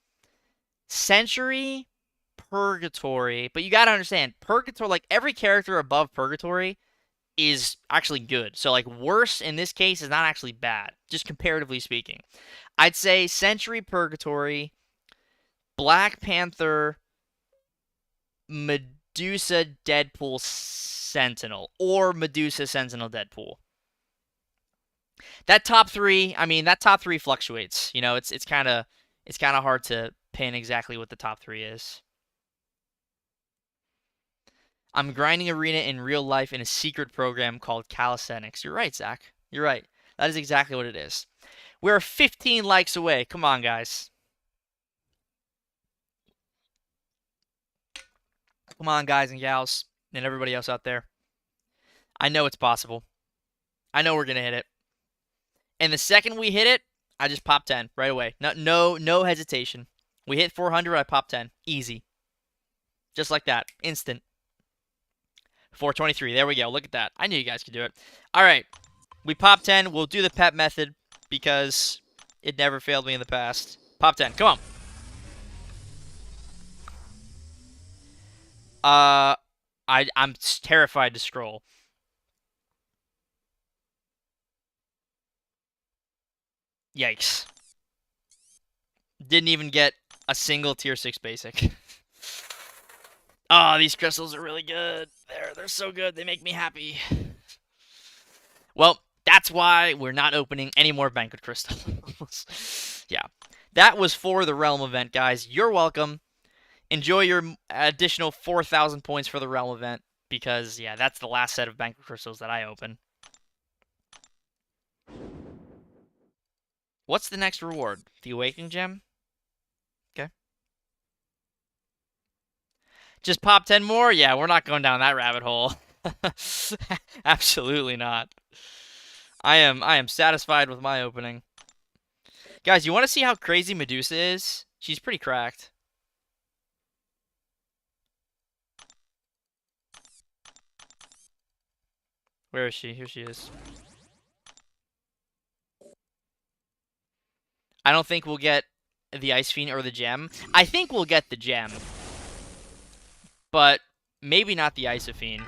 Century, Purgatory. But you got to understand, Purgatory, like every character above Purgatory is actually good. So like worst in this case is not actually bad, just comparatively speaking. I'd say Century, Purgatory, Black Panther, Medusa, Deadpool, Sentinel, or Medusa, Sentinel, Deadpool. That top 3, I mean, that top 3 fluctuates. You know, it's kind of hard to pin exactly what the top 3 is. I'm grinding arena in real life in a secret program called calisthenics. You're right, Zach. You're right. That is exactly what it is. We're 15 likes away. Come on, guys. Come on, guys and gals, and everybody else out there. I know it's possible. I know we're gonna hit it. And the second we hit it, I just pop 10 right away. No hesitation. We hit 400, I pop 10. Easy. Just like that. Instant. 423. There we go. Look at that. I knew you guys could do it. All right. We pop 10. We'll do the pep method because it never failed me in the past. Pop 10. Come on. I'm terrified to scroll. Yikes. Didn't even get a single tier 6 basic. Oh, these crystals are really good. They're so good. They make me happy. Well, that's why we're not opening any more Banquet crystals. Yeah. That was for the Realm event, guys. You're welcome. Enjoy your additional 4,000 points for the Realm event because, yeah, that's the last set of Banquet crystals that I open. What's the next reward? The Awakening Gem? Okay. Just pop 10 more? Yeah, we're not going down that rabbit hole. Absolutely not. I am satisfied with my opening. Guys, you want to see how crazy Medusa is? She's pretty cracked. Where is she? Here she is. I don't think we'll get the Ice Fiend or the gem. I think we'll get the gem. But maybe not the Ice Fiend.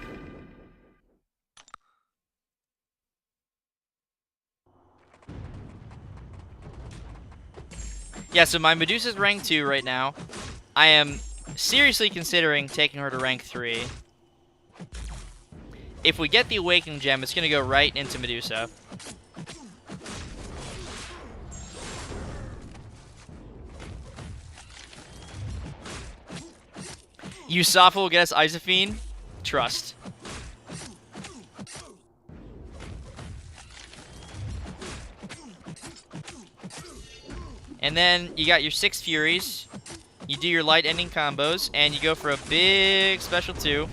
Yeah, so my Medusa's rank 2 right now. I am seriously considering taking her to rank 3. If we get the Awakening Gem, it's going to go right into Medusa. Yusafa will get us Isophine. Trust. And then you got your 6 Furies. You do your light ending combos, and you go for a big special 2.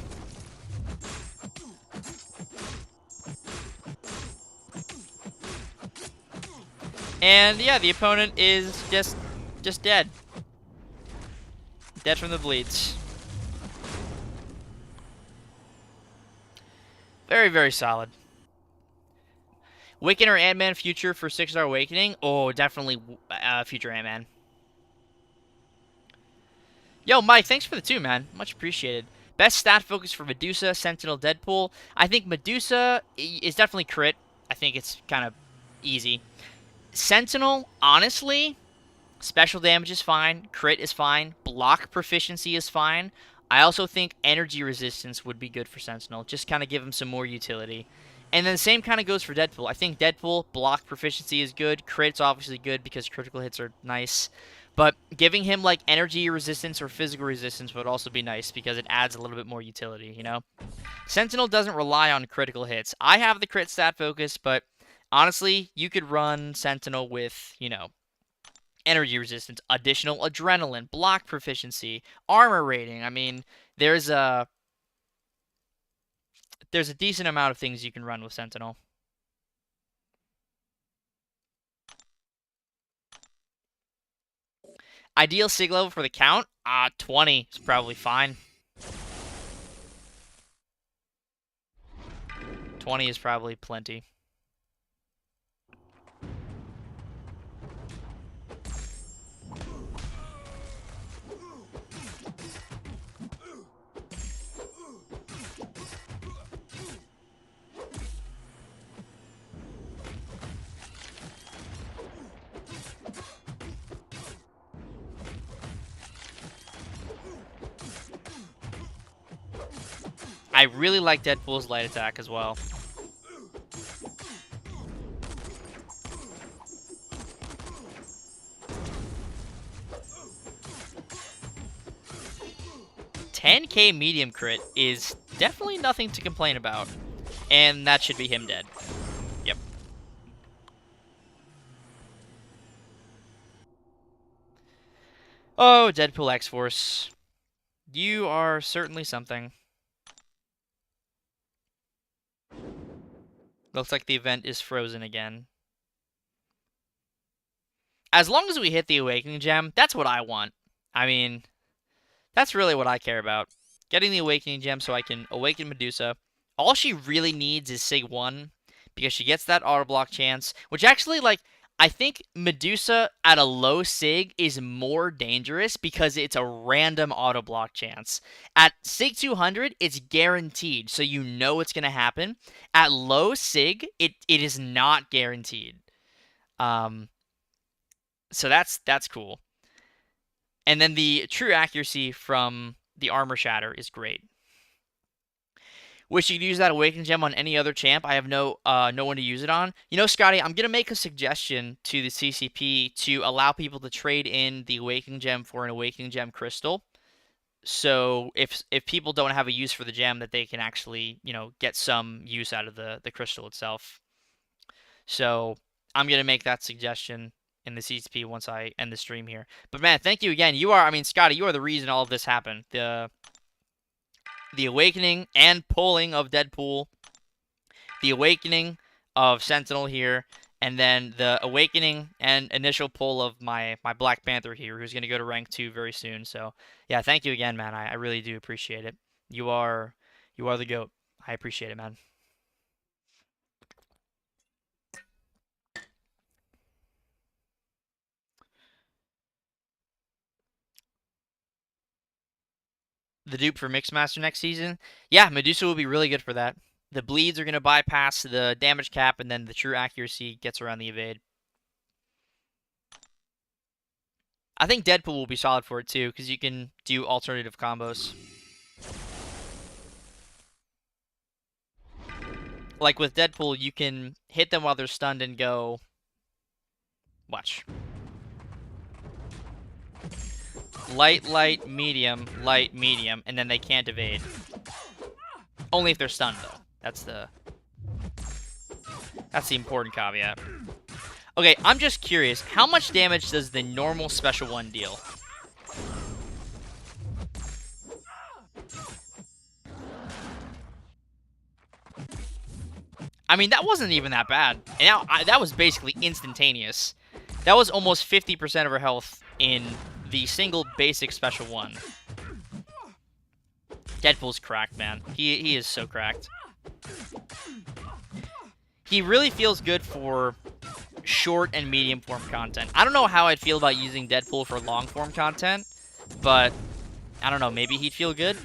And yeah, the opponent is just dead. Dead from the bleeds. Very, very solid. Wiccan or Ant-Man future for 6-star Awakening? Oh, definitely future Ant-Man. Yo, Mike, thanks for the 2, man. Much appreciated. Best stat focus for Medusa, Sentinel, Deadpool. I think Medusa is definitely crit. I think it's kind of easy. Sentinel, honestly, special damage is fine. Crit is fine. Block proficiency is fine. I also think energy resistance would be good for Sentinel. Just kind of give him some more utility. And then the same kind of goes for Deadpool. I think Deadpool, block proficiency is good. Crit's obviously good because critical hits are nice. But giving him, like, energy resistance or physical resistance would also be nice because it adds a little bit more utility, you know? Sentinel doesn't rely on critical hits. I have the crit stat focus, but Honestly, you could run Sentinel with, energy resistance, additional adrenaline, block proficiency, armor rating. I mean, there's a there's a decent amount of things you can run with Sentinel. Ideal sig level for the count? 20 is probably fine. 20 is probably plenty. I really like Deadpool's light attack as well. $10K medium crit is definitely nothing to complain about. And that should be him dead. Yep. Oh, Deadpool X-Force. You are certainly something. Looks like the event is frozen again. As long as we hit the Awakening Gem, that's what I want. I mean, that's really what I care about. Getting the Awakening Gem so I can awaken Medusa. All she really needs is Sig 1, because she gets that auto block chance, which actually, like, I think Medusa at a low Sig is more dangerous because it's a random auto block chance. At Sig 200, it's guaranteed, so you know it's going to happen. At low Sig, it is not guaranteed. So that's cool. And then the true accuracy from the armor shatter is great. Wish you could use that awakening gem on any other champ. I have no one to use it on. You know, Scotty, I'm gonna make a suggestion to the CCP to allow people to trade in the awakening gem for an awakening gem crystal. So if people don't have a use for the gem, that they can actually get some use out of the crystal itself. So I'm gonna make that suggestion in the CCP once I end the stream here. But man, thank you again. I mean, Scotty, you are the reason all of this happened. The awakening and pulling of Deadpool, the awakening of Sentinel here, and then the awakening and initial pull of my Black Panther here, who's gonna go to rank 2 very soon. So yeah, thank you again, man. I really do appreciate it. You are the GOAT. I appreciate it, man. The dupe for Mixmaster next season, yeah, Medusa will be really good for that. The bleeds are going to bypass the damage cap, and then the true accuracy gets around the evade. I think Deadpool will be solid for it too, because you can do alternative combos. Like with Deadpool, you can hit them while they're stunned and go... Watch. Light, medium, and then they can't evade. Only if they're stunned, though. That's the important caveat. Okay, I'm just curious. How much damage does the normal special one deal? I mean, that wasn't even that bad. And that was basically instantaneous. That was almost 50% of her health in the single basic special one. Deadpool's cracked, man. He is so cracked. He really feels good for short and medium form content. I don't know how I'd feel about using Deadpool for long form content, but I don't know, maybe he'd feel good.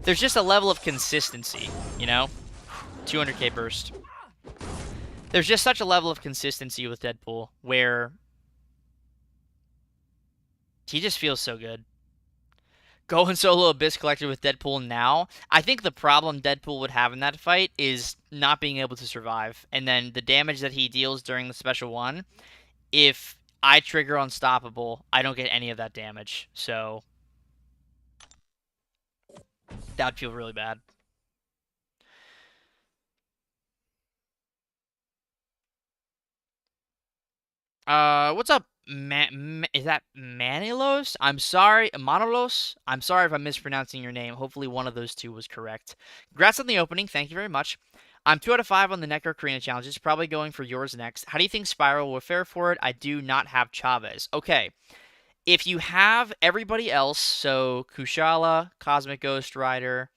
There's just a level of consistency, 200k burst. There's just such a level of consistency with Deadpool where he just feels so good. Going solo Abyss Collector with Deadpool now, I think the problem Deadpool would have in that fight is not being able to survive. And then the damage that he deals during the special one, if I trigger Unstoppable, I don't get any of that damage. So that would feel really bad. What's up, is that Manilos? I'm sorry, Manolos? I'm sorry if I'm mispronouncing your name. Hopefully one of those two was correct. Congrats on the opening. Thank you very much. I'm 2 out of 5 on the Necro Karina challenges. Probably going for yours next. How do you think Spiral will fare for it? I do not have Chavez. Okay. If you have everybody else, so Kushala, Cosmic Ghost Rider,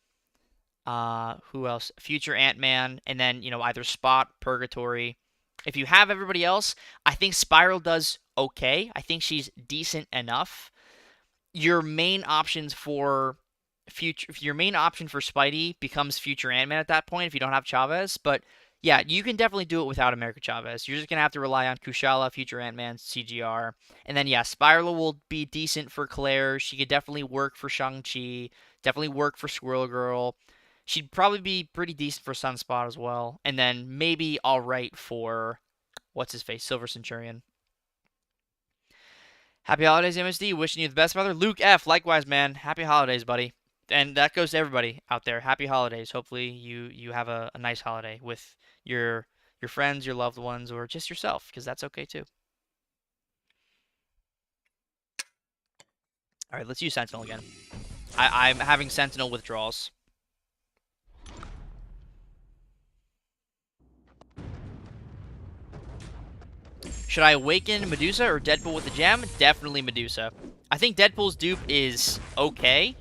who else? Future Ant-Man, and then, either Spot, Purgatory. If you have everybody else, I think Spiral does okay. I think she's decent enough. Your main options for your main option for Spidey becomes Future Ant-Man at that point if you don't have Chavez, but yeah, you can definitely do it without America Chavez. You're just going to have to rely on Kushala, Future Ant-Man, CGR. And then, yeah, Spiral will be decent for Claire. She could definitely work for Shang-Chi, definitely work for Squirrel Girl. She'd probably be pretty decent for Sunspot as well. And then maybe all right for, what's his face, Silver Centurion. Happy holidays, MSD. Wishing you the best, brother. Luke F. Likewise, man. Happy holidays, buddy. And that goes to everybody out there. Happy holidays. Hopefully you have a nice holiday with your friends, your loved ones, or just yourself, because that's okay too. All right, let's use Sentinel again. I'm having Sentinel withdrawals. Should I awaken Medusa or Deadpool with the gem? Definitely Medusa. I think Deadpool's dupe is okay,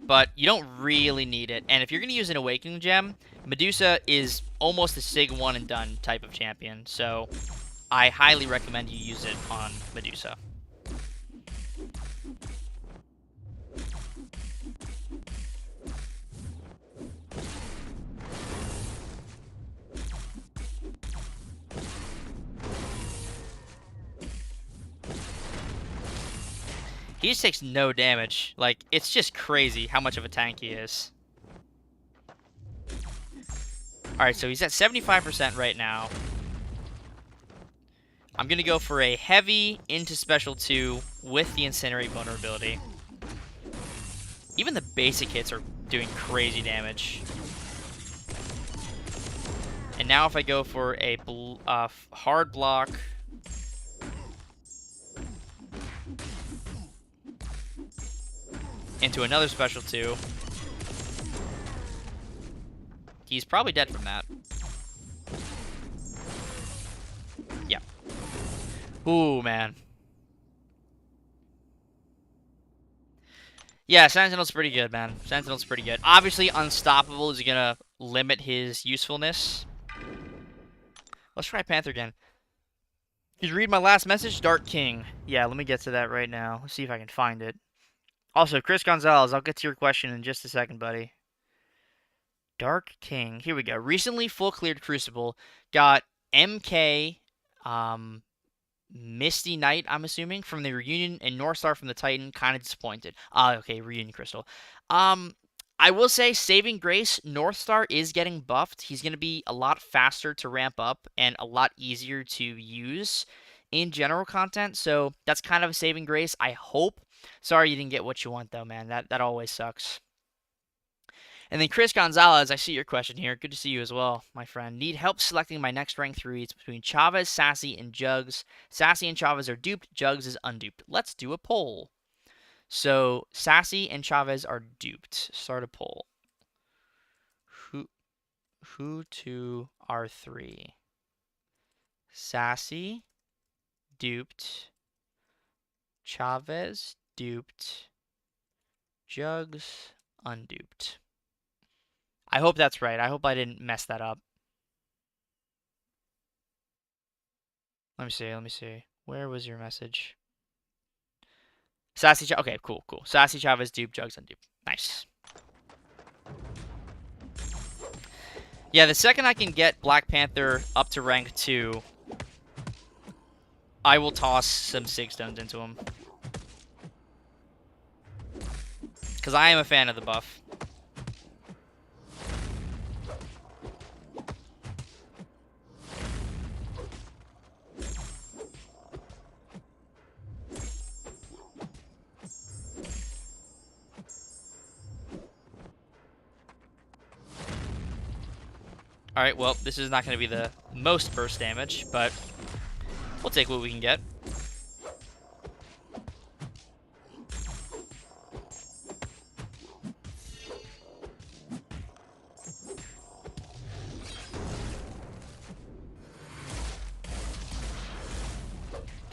but you don't really need it. And if you're going to use an awakening gem, Medusa is almost a sig one and done type of champion. So I highly recommend you use it on Medusa. He just takes no damage. Like, it's just crazy how much of a tank he is. Alright, so he's at 75% right now. I'm going to go for a heavy into Special 2 with the Incinerate vulnerability. Even the basic hits are doing crazy damage. And now if I go for a hard block... into another Special 2. He's probably dead from that. Yeah. Ooh, man. Yeah, Sentinel's pretty good, man. Sentinel's pretty good. Obviously, Unstoppable is going to limit his usefulness. Let's try Panther again. Did you read my last message? Dark King. Yeah, let me get to that right now. Let's see if I can find it. Also, Chris Gonzalez, I'll get to your question in just a second, buddy. Dark King. Here we go. Recently full cleared Crucible. Got MK, Misty Knight, I'm assuming, from the Reunion, and Northstar from the Titan. Kind of disappointed. Okay, Reunion Crystal. I will say, Saving Grace, Northstar is getting buffed. He's going to be a lot faster to ramp up and a lot easier to use in general content. So that's kind of a saving grace, I hope. Sorry you didn't get what you want, though, man. That always sucks. And then Chris Gonzalez, I see your question here. Good to see you as well, my friend. Need help selecting my next rank 3. It's between Chavez, Sassy, and Jugs. Sassy and Chavez are duped. Jugs is unduped. Let's do a poll. So, Sassy and Chavez are duped. Start a poll. Who to R3? Sassy, duped. Chavez, duped. Jugs, unduped. I hope that's right. I hope I didn't mess that up. Let me see. Where was your message? Sassy okay, cool. Sassy Chavez, dupe, Jugs, undupe. Nice. Yeah, the second I can get Black Panther up to rank 2, I will toss some Sig Stones into him. Because I am a fan of the buff. Alright, well, this is not going to be the most burst damage, but we'll take what we can get.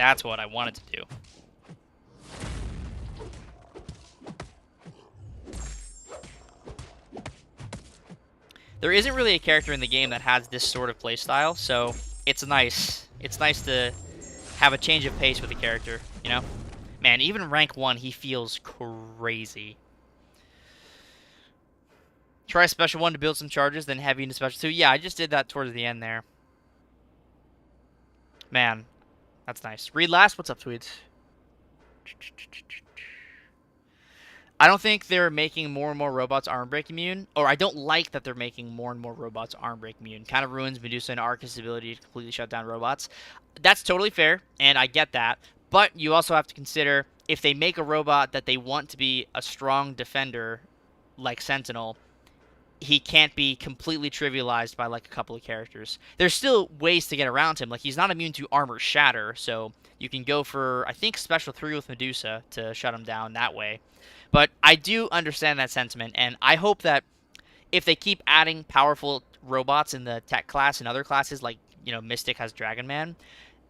That's what I wanted to do. There isn't really a character in the game that has this sort of playstyle, so it's nice. It's nice to have a change of pace with a character, you know? Man, even rank 1, he feels crazy. Try special 1 to build some charges, then heavy into special 2. Yeah, I just did that towards the end there. Man, that's nice. Read last. What's up, Tweeds? I don't think they're making more and more robots arm break immune, or I don't like that they're making more and more robots arm break immune. Kind of ruins Medusa and Arcus' ability to completely shut down robots. That's totally fair, and I get that. But you also have to consider if they make a robot that they want to be a strong defender, like Sentinel, he can't be completely trivialized by like a couple of characters. There's still ways to get around him. Like he's not immune to armor shatter, so you can go for I think special 3 with Medusa to shut him down that way. But I do understand that sentiment, and I hope that if they keep adding powerful robots in the tech class and other classes, like you know Mystic has Dragon Man,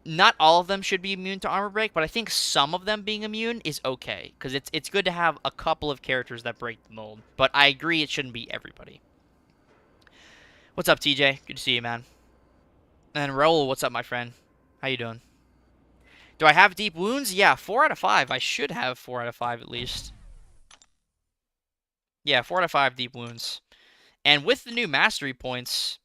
not all of them should be immune to armor break, but I think some of them being immune is okay because it's good to have a couple of characters that break the mold. But I agree it shouldn't be everybody. What's up, TJ? Good to see you, man. And Raul, what's up, my friend? How you doing? Do I have deep wounds? Yeah, 4 out of 5. I should have 4 out of 5 at least. Yeah, 4 out of 5 deep wounds. And with the new mastery points,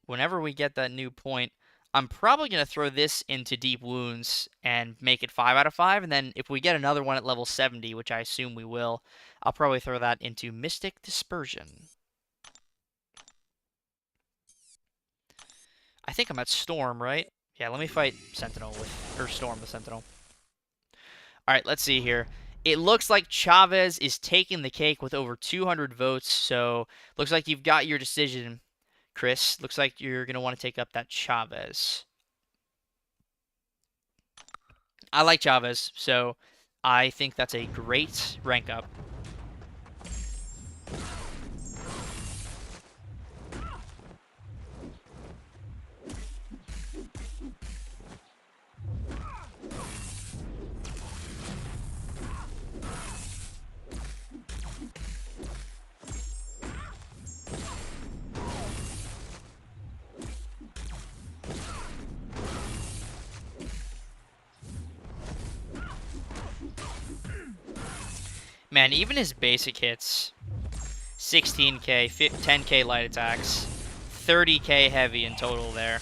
whenever we get that new point, I'm probably going to throw this into deep wounds and make it 5 out of 5. And then if we get another one at level 70, which I assume we will, I'll probably throw that into Mystic Dispersion. I think I'm at Storm, right? Yeah, let me fight Sentinel with, or Storm with Sentinel. Alright, let's see here. It looks like Chavez is taking the cake with over 200 votes, so looks like you've got your decision, Chris. Looks like you're going to want to take up that Chavez. I like Chavez, so I think that's a great rank up. Man, even his basic hits, 16k, 10k light attacks, 30k heavy in total there.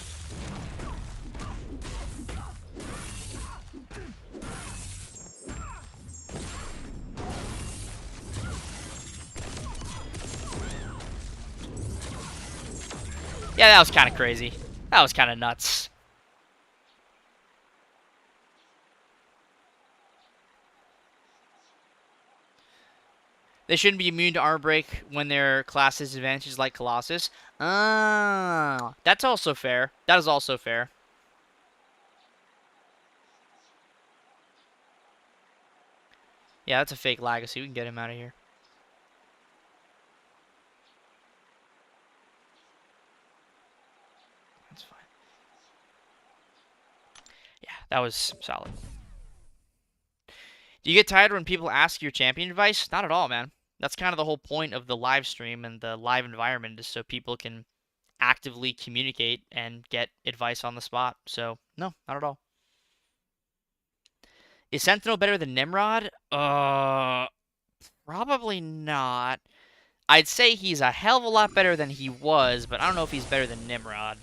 Yeah, that was kind of crazy. That was kind of nuts. They shouldn't be immune to armor break when their class has advantages like Colossus. That's also fair. That is also fair. Yeah, that's a fake legacy. We can get him out of here. That's fine. Yeah, that was solid. Do you get tired when people ask your champion advice? Not at all, man. That's kind of the whole point of the live stream and the live environment is so people can actively communicate and get advice on the spot. So, no, not at all. Is Sentinel better than Nimrod? Probably not. I'd say he's a hell of a lot better than he was, but I don't know if he's better than Nimrod.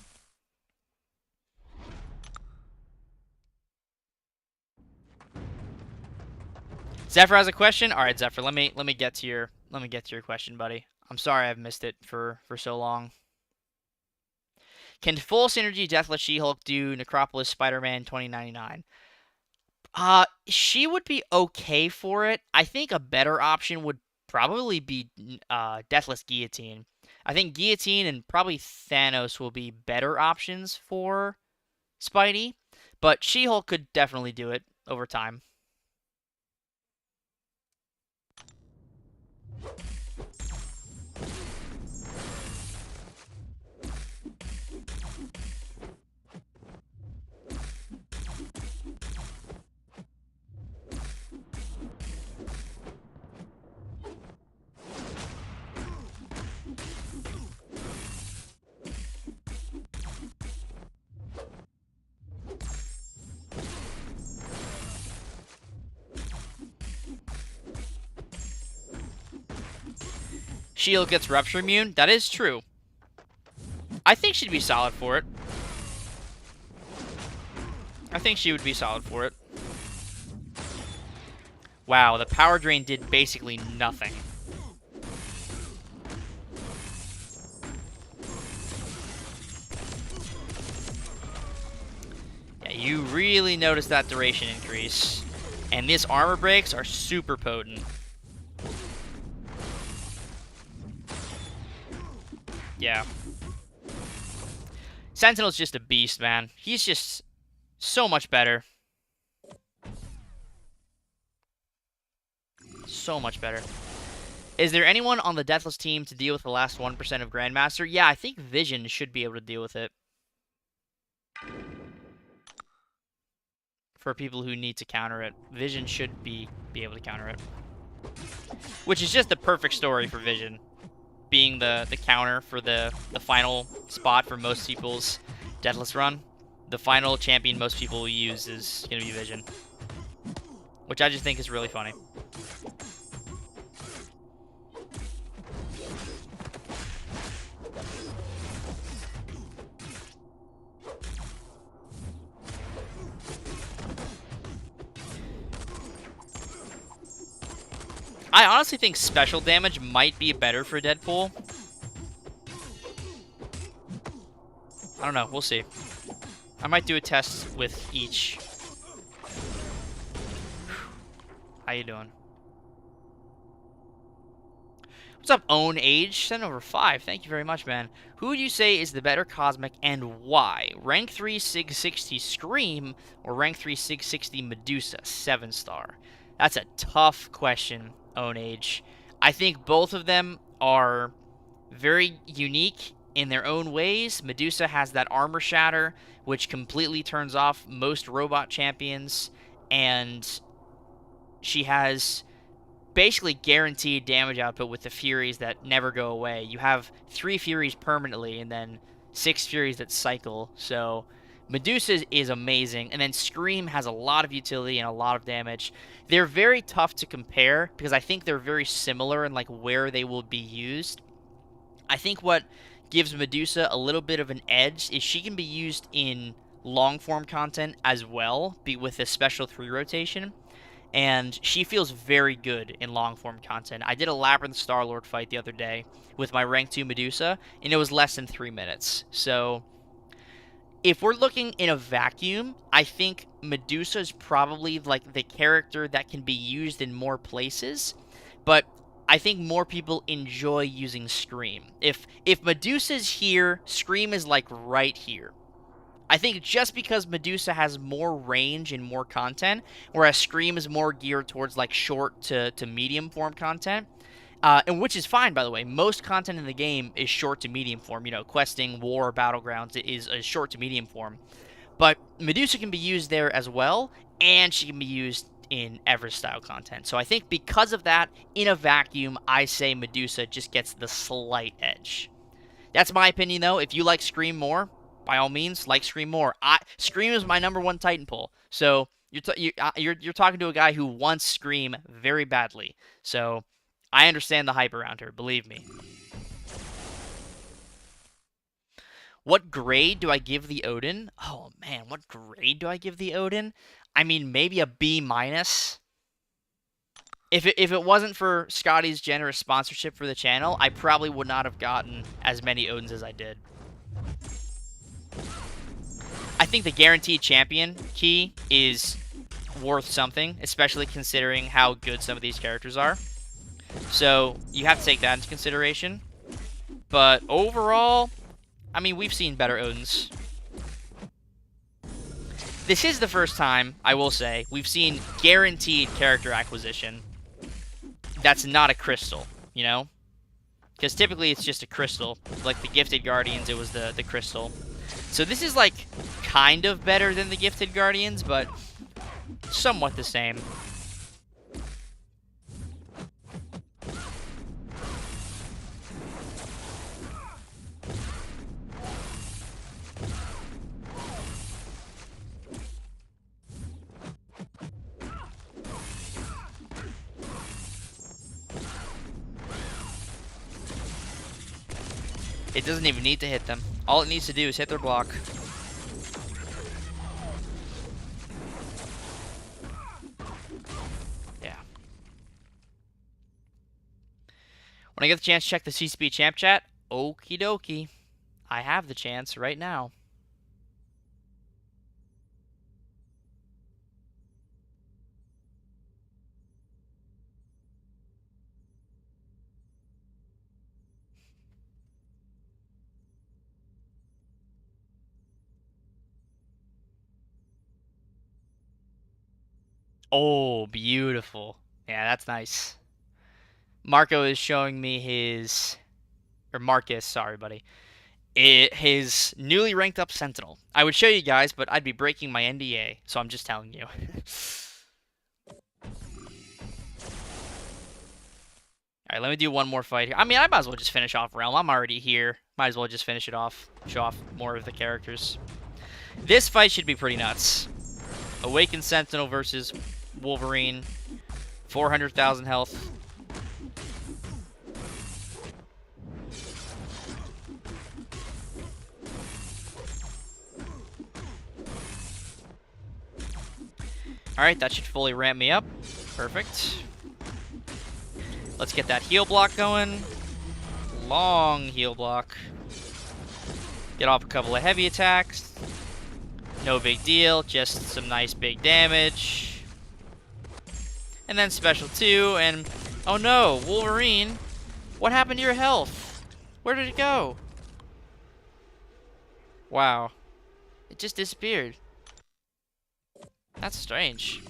Zephyr has a question. All right, Zephyr, let me get to your question, buddy. I'm sorry I've missed it for so long. Can full synergy Deathless She-Hulk do Necropolis Spider-Man 2099? She would be okay for it. I think a better option would probably be Deathless Guillotine. I think Guillotine and probably Thanos will be better options for Spidey, but She-Hulk could definitely do it over time. Shield gets Rupture Immune. That is true. I think she'd be solid for it. I think she would be solid for it. Wow, the Power Drain did basically nothing. Yeah, you really notice that duration increase. And these armor breaks are super potent. Yeah. Sentinel's just a beast, man. He's just so much better. So much better. Is there anyone on the Deathless team to deal with the last 1% of Grandmaster? Yeah, I think Vision should be able to deal with it. For people who need to counter it. Vision should be able to counter it. Which is just the perfect story for Vision. Being the counter for the final spot for most people's Deathless run. The final champion most people will use is going to be Vision. Which I just think is really funny. I honestly think special damage might be better for Deadpool. I don't know. We'll see. I might do a test with each. How you doing? What's up, Own Age? Send over 5. Thank you very much, man. Who would you say is the better Cosmic and why? Rank 3 660 Scream or Rank 3 660 Medusa? 7-star. That's a tough question, Own Age. I think both of them are very unique in their own ways. Medusa has that armor shatter, which completely turns off most robot champions, and she has basically guaranteed damage output with the Furies that never go away. You have 3 Furies permanently, and then 6 Furies that cycle, so Medusa is amazing, and then Scream has a lot of utility and a lot of damage. They're very tough to compare, because I think they're very similar in like where they will be used. I think what gives Medusa a little bit of an edge is she can be used in long-form content as well, with a special 3 rotation, and she feels very good in long-form content. I did a Labyrinth Star-Lord fight the other day with my rank 2 Medusa, and it was less than 3 minutes. So if we're looking in a vacuum, I think Medusa is probably like the character that can be used in more places, but I think more people enjoy using Scream. If Medusa's here, Scream is like right here. I think just because Medusa has more range and more content, whereas Scream is more geared towards like short to medium form content, and which is fine, by the way. Most content in the game is short to medium form. You know, questing, war, battlegrounds is a short to medium form. But Medusa can be used there as well, and she can be used in Ever-style content. So I think because of that, in a vacuum, I say Medusa just gets the slight edge. That's my opinion, though. If you like Scream more, by all means, like Scream more. Scream is my #1 Titan pull. So you're talking to a guy who wants Scream very badly. So I understand the hype around her, believe me. What grade do I give the Odin? Oh, man, what grade do I give the Odin? I mean, maybe a B-. If it wasn't for Scotty's generous sponsorship for the channel, I probably would not have gotten as many Odins as I did. I think the guaranteed champion key is worth something, especially considering how good some of these characters are. So you have to take that into consideration. But overall, I mean, we've seen better Odins. This is the first time, I will say, we've seen guaranteed character acquisition that's not a crystal, you know? Because typically it's just a crystal. Like the Gifted Guardians, it was the crystal. So this is like kind of better than the Gifted Guardians, but somewhat the same. It doesn't even need to hit them. All it needs to do is hit their block. Yeah. When I get the chance, check the CCP champ chat. Okie dokie. I have the chance right now. Oh, beautiful. Yeah, that's nice. Marco is showing me or Marcus, sorry, buddy. His newly ranked up Sentinel. I would show you guys, but I'd be breaking my NDA, so I'm just telling you. Alright, let me do one more fight here. I mean, I might as well just finish off Realm. I'm already here. Might as well just finish it off. Show off more of the characters. This fight should be pretty nuts. Awakened Sentinel versus Wolverine. 400,000 health. Alright, that should fully ramp me up. Perfect. Let's get that heal block going. Long heal block. Get off a couple of heavy attacks. No big deal, just some nice big damage. And then special 2, and oh no, Wolverine, what happened to your health? Where did it go? Wow. It just disappeared. That's strange.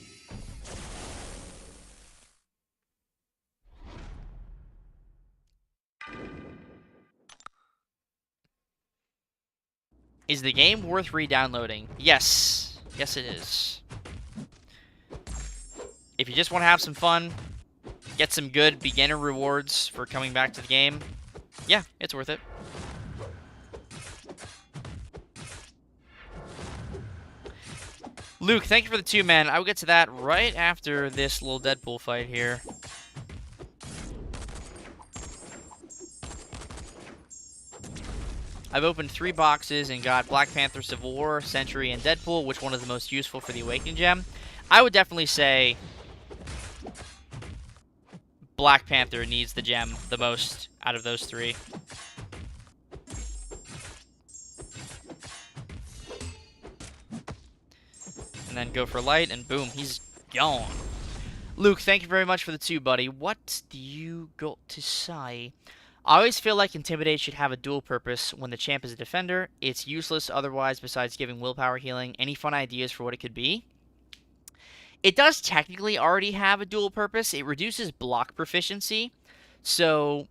Is the game worth re-downloading? Yes. Yes, it is. If you just want to have some fun, get some good beginner rewards for coming back to the game, yeah, it's worth it. Luke, thank you for the 2, man. I will get to that right after this little Deadpool fight here. I've opened 3 boxes and got Black Panther, Civil War, Sentry, and Deadpool. Which one is the most useful for the Awakening Gem? I would definitely say Black Panther needs the gem the most out of those 3. And then go for light, and boom, he's gone. Luke, thank you very much for the 2, buddy. What do you got to say? I always feel like Intimidate should have a dual purpose. When the champ is a defender, it's useless otherwise besides giving willpower healing. Any fun ideas for what it could be? It does technically already have a dual purpose. It reduces block proficiency. So,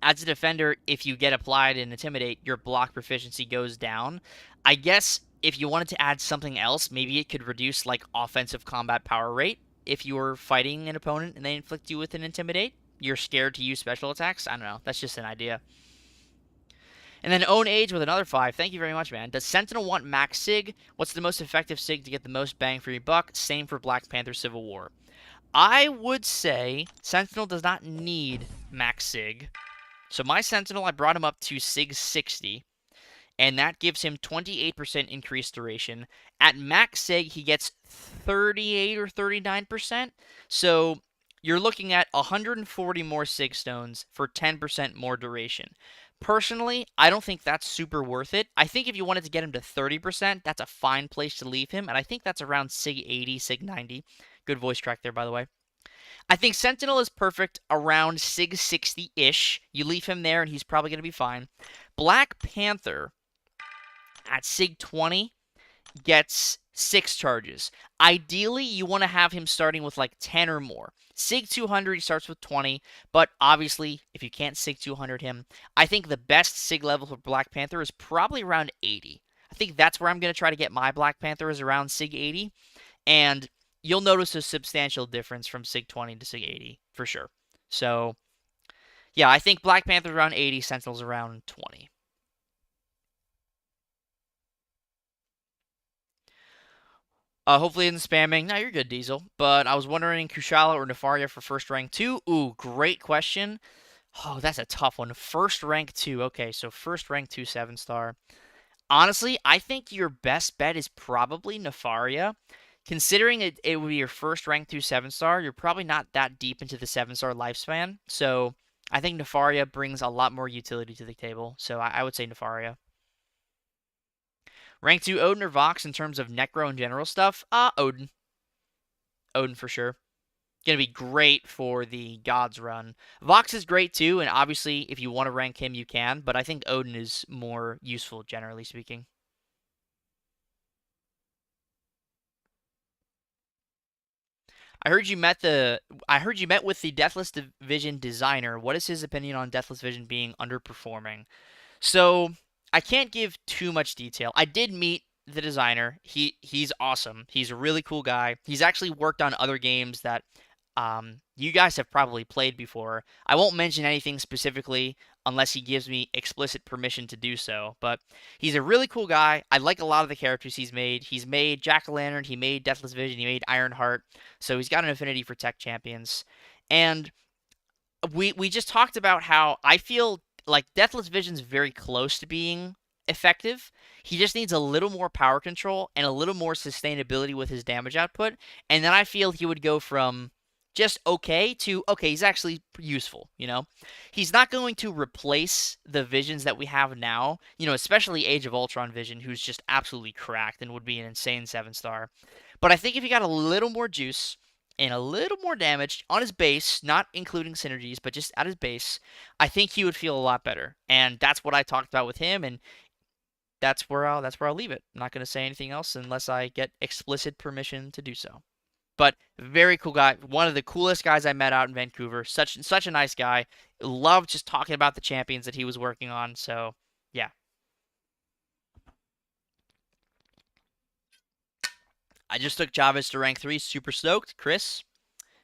as a defender, if you get applied and Intimidate, your block proficiency goes down. I guess if you wanted to add something else, maybe it could reduce, like, offensive combat power rate. If you were fighting an opponent and they inflict you with an Intimidate, you're scared to use special attacks. I don't know. That's just an idea. And then Own Age with another 5. Thank you very much, man. Does Sentinel want max Sig? What's the most effective Sig to get the most bang for your buck? Same for Black Panther Civil War. I would say Sentinel does not need max Sig. So my Sentinel, I brought him up to Sig 60. And that gives him 28% increased duration. At max Sig, he gets 38 or 39%. So you're looking at 140 more Sig Stones for 10% more duration. Personally, I don't think that's super worth it. I think if you wanted to get him to 30%, that's a fine place to leave him. And I think that's around Sig 80, Sig 90. Good voice track there, by the way. I think Sentinel is perfect around Sig 60-ish. You leave him there and he's probably going to be fine. Black Panther at Sig 20 gets 6 charges. Ideally, you want to have him starting with like 10 or more. Sig 200, he starts with 20, but obviously, if you can't Sig 200 him, I think the best Sig level for Black Panther is probably around 80. I think that's where I'm going to try to get my Black Panther is around Sig 80, and you'll notice a substantial difference from Sig 20 to Sig 80, for sure. So, yeah, I think Black Panther's around 80, Sentinel's around 20. Hopefully in spamming. No, you're good, Diesel. But I was wondering Kushala or Nefaria for first rank 2. Ooh, great question. Oh, that's a tough one. First rank 2. Okay, so first rank 2 7-star. Honestly, I think your best bet is probably Nefaria. Considering it would be your first rank 2 7-star, you're probably not that deep into the 7-star lifespan. So I think Nefaria brings a lot more utility to the table. So I would say Nefaria. Rank 2 Odin or Vox in terms of Necro and general stuff? Odin. Odin for sure. Going to be great for the Gods run. Vox is great too, and obviously if you want to rank him, you can, but I think Odin is more useful, generally speaking. I heard you met with the Deathless Division designer. What is his opinion on Deathless Vision being underperforming? So I can't give too much detail. I did meet the designer. He's awesome. He's a really cool guy. He's actually worked on other games that you guys have probably played before. I won't mention anything specifically unless he gives me explicit permission to do so. But he's a really cool guy. I like a lot of the characters he's made. He's made Jack-o'-lantern, he made Deathless Vision, he made Ironheart. So he's got an affinity for tech champions. And we just talked about how I feel like Deathless Vision's very close to being effective. He just needs a little more power control and a little more sustainability with his damage output, and then I feel he would go from just okay to okay, he's actually useful, you know? He's not going to replace the visions that we have now, you know, especially Age of Ultron Vision, who's just absolutely cracked and would be an insane 7-star. But I think if he got a little more juice and a little more damage on his base, not including synergies, but just at his base, I think he would feel a lot better. And that's what I talked about with him, and that's where I'll leave it. I'm not going to say anything else unless I get explicit permission to do so. But very cool guy, one of the coolest guys I met out in Vancouver. Such a nice guy. Loved just talking about the champions that he was working on. So yeah, I just took Chavez to rank 3. Super stoked. Chris,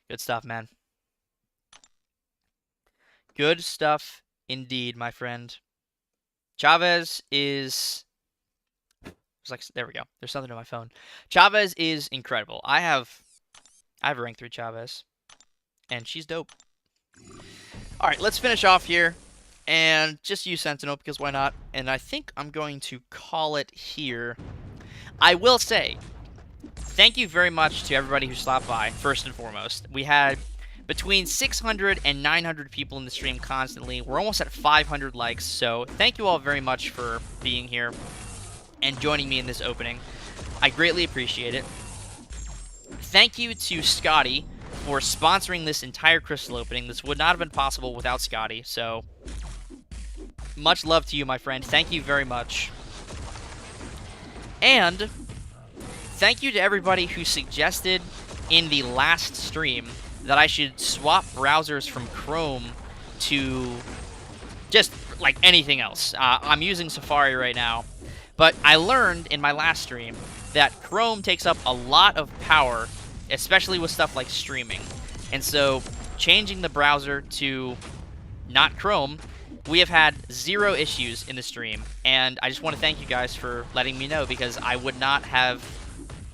good stuff, man. Good stuff indeed, my friend. Chavez is. It's like there we go. There's something on my phone. Chavez is incredible. I have a rank 3 Chavez, and she's dope. All right, let's finish off here, and just use Sentinel because why not? And I think I'm going to call it here. I will say, thank you very much to everybody who stopped by. First and foremost, we had between 600 and 900 people in the stream constantly. We're almost at 500 likes, so thank you all very much for being here and joining me in this opening. I greatly appreciate it. Thank you to Scotty for sponsoring this entire crystal opening. This would not have been possible without Scotty, so much love to you, my friend. Thank you very much. And thank you to everybody who suggested in the last stream that I should swap browsers from Chrome to just like anything else. I'm using Safari right now, but I learned in my last stream that Chrome takes up a lot of power, especially with stuff like streaming. And so changing the browser to not Chrome, we have had 0 issues in the stream. And I just want to thank you guys for letting me know, because I would not have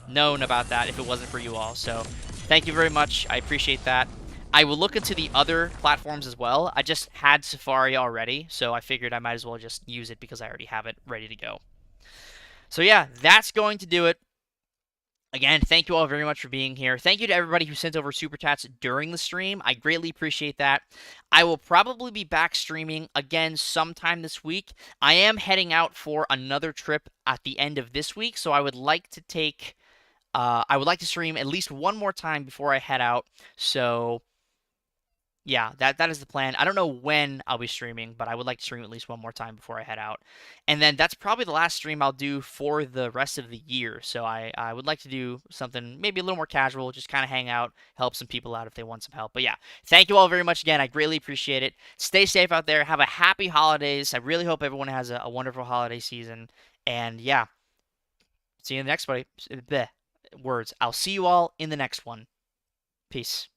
known about that if it wasn't for you all. So thank you very much. I appreciate that. I will look into the other platforms as well. I just had Safari already, so I figured I might as well just use it because I already have it ready to go. So yeah, that's going to do it. Again, thank you all very much for being here. Thank you to everybody who sent over Super Chats during the stream. I greatly appreciate that. I will probably be back streaming again sometime this week. I am heading out for another trip at the end of this week, so I would like to take... I would like to stream at least one more time before I head out. So yeah, that is the plan. I don't know when I'll be streaming, but I would like to stream at least one more time before I head out. And then that's probably the last stream I'll do for the rest of the year. So I would like to do something maybe a little more casual, just kind of hang out, help some people out if they want some help. But yeah, thank you all very much again. I greatly appreciate it. Stay safe out there. Have a happy holidays. I really hope everyone has a wonderful holiday season. And yeah, see you in the next one. Bleh. Words. I'll see you all in the next one. Peace.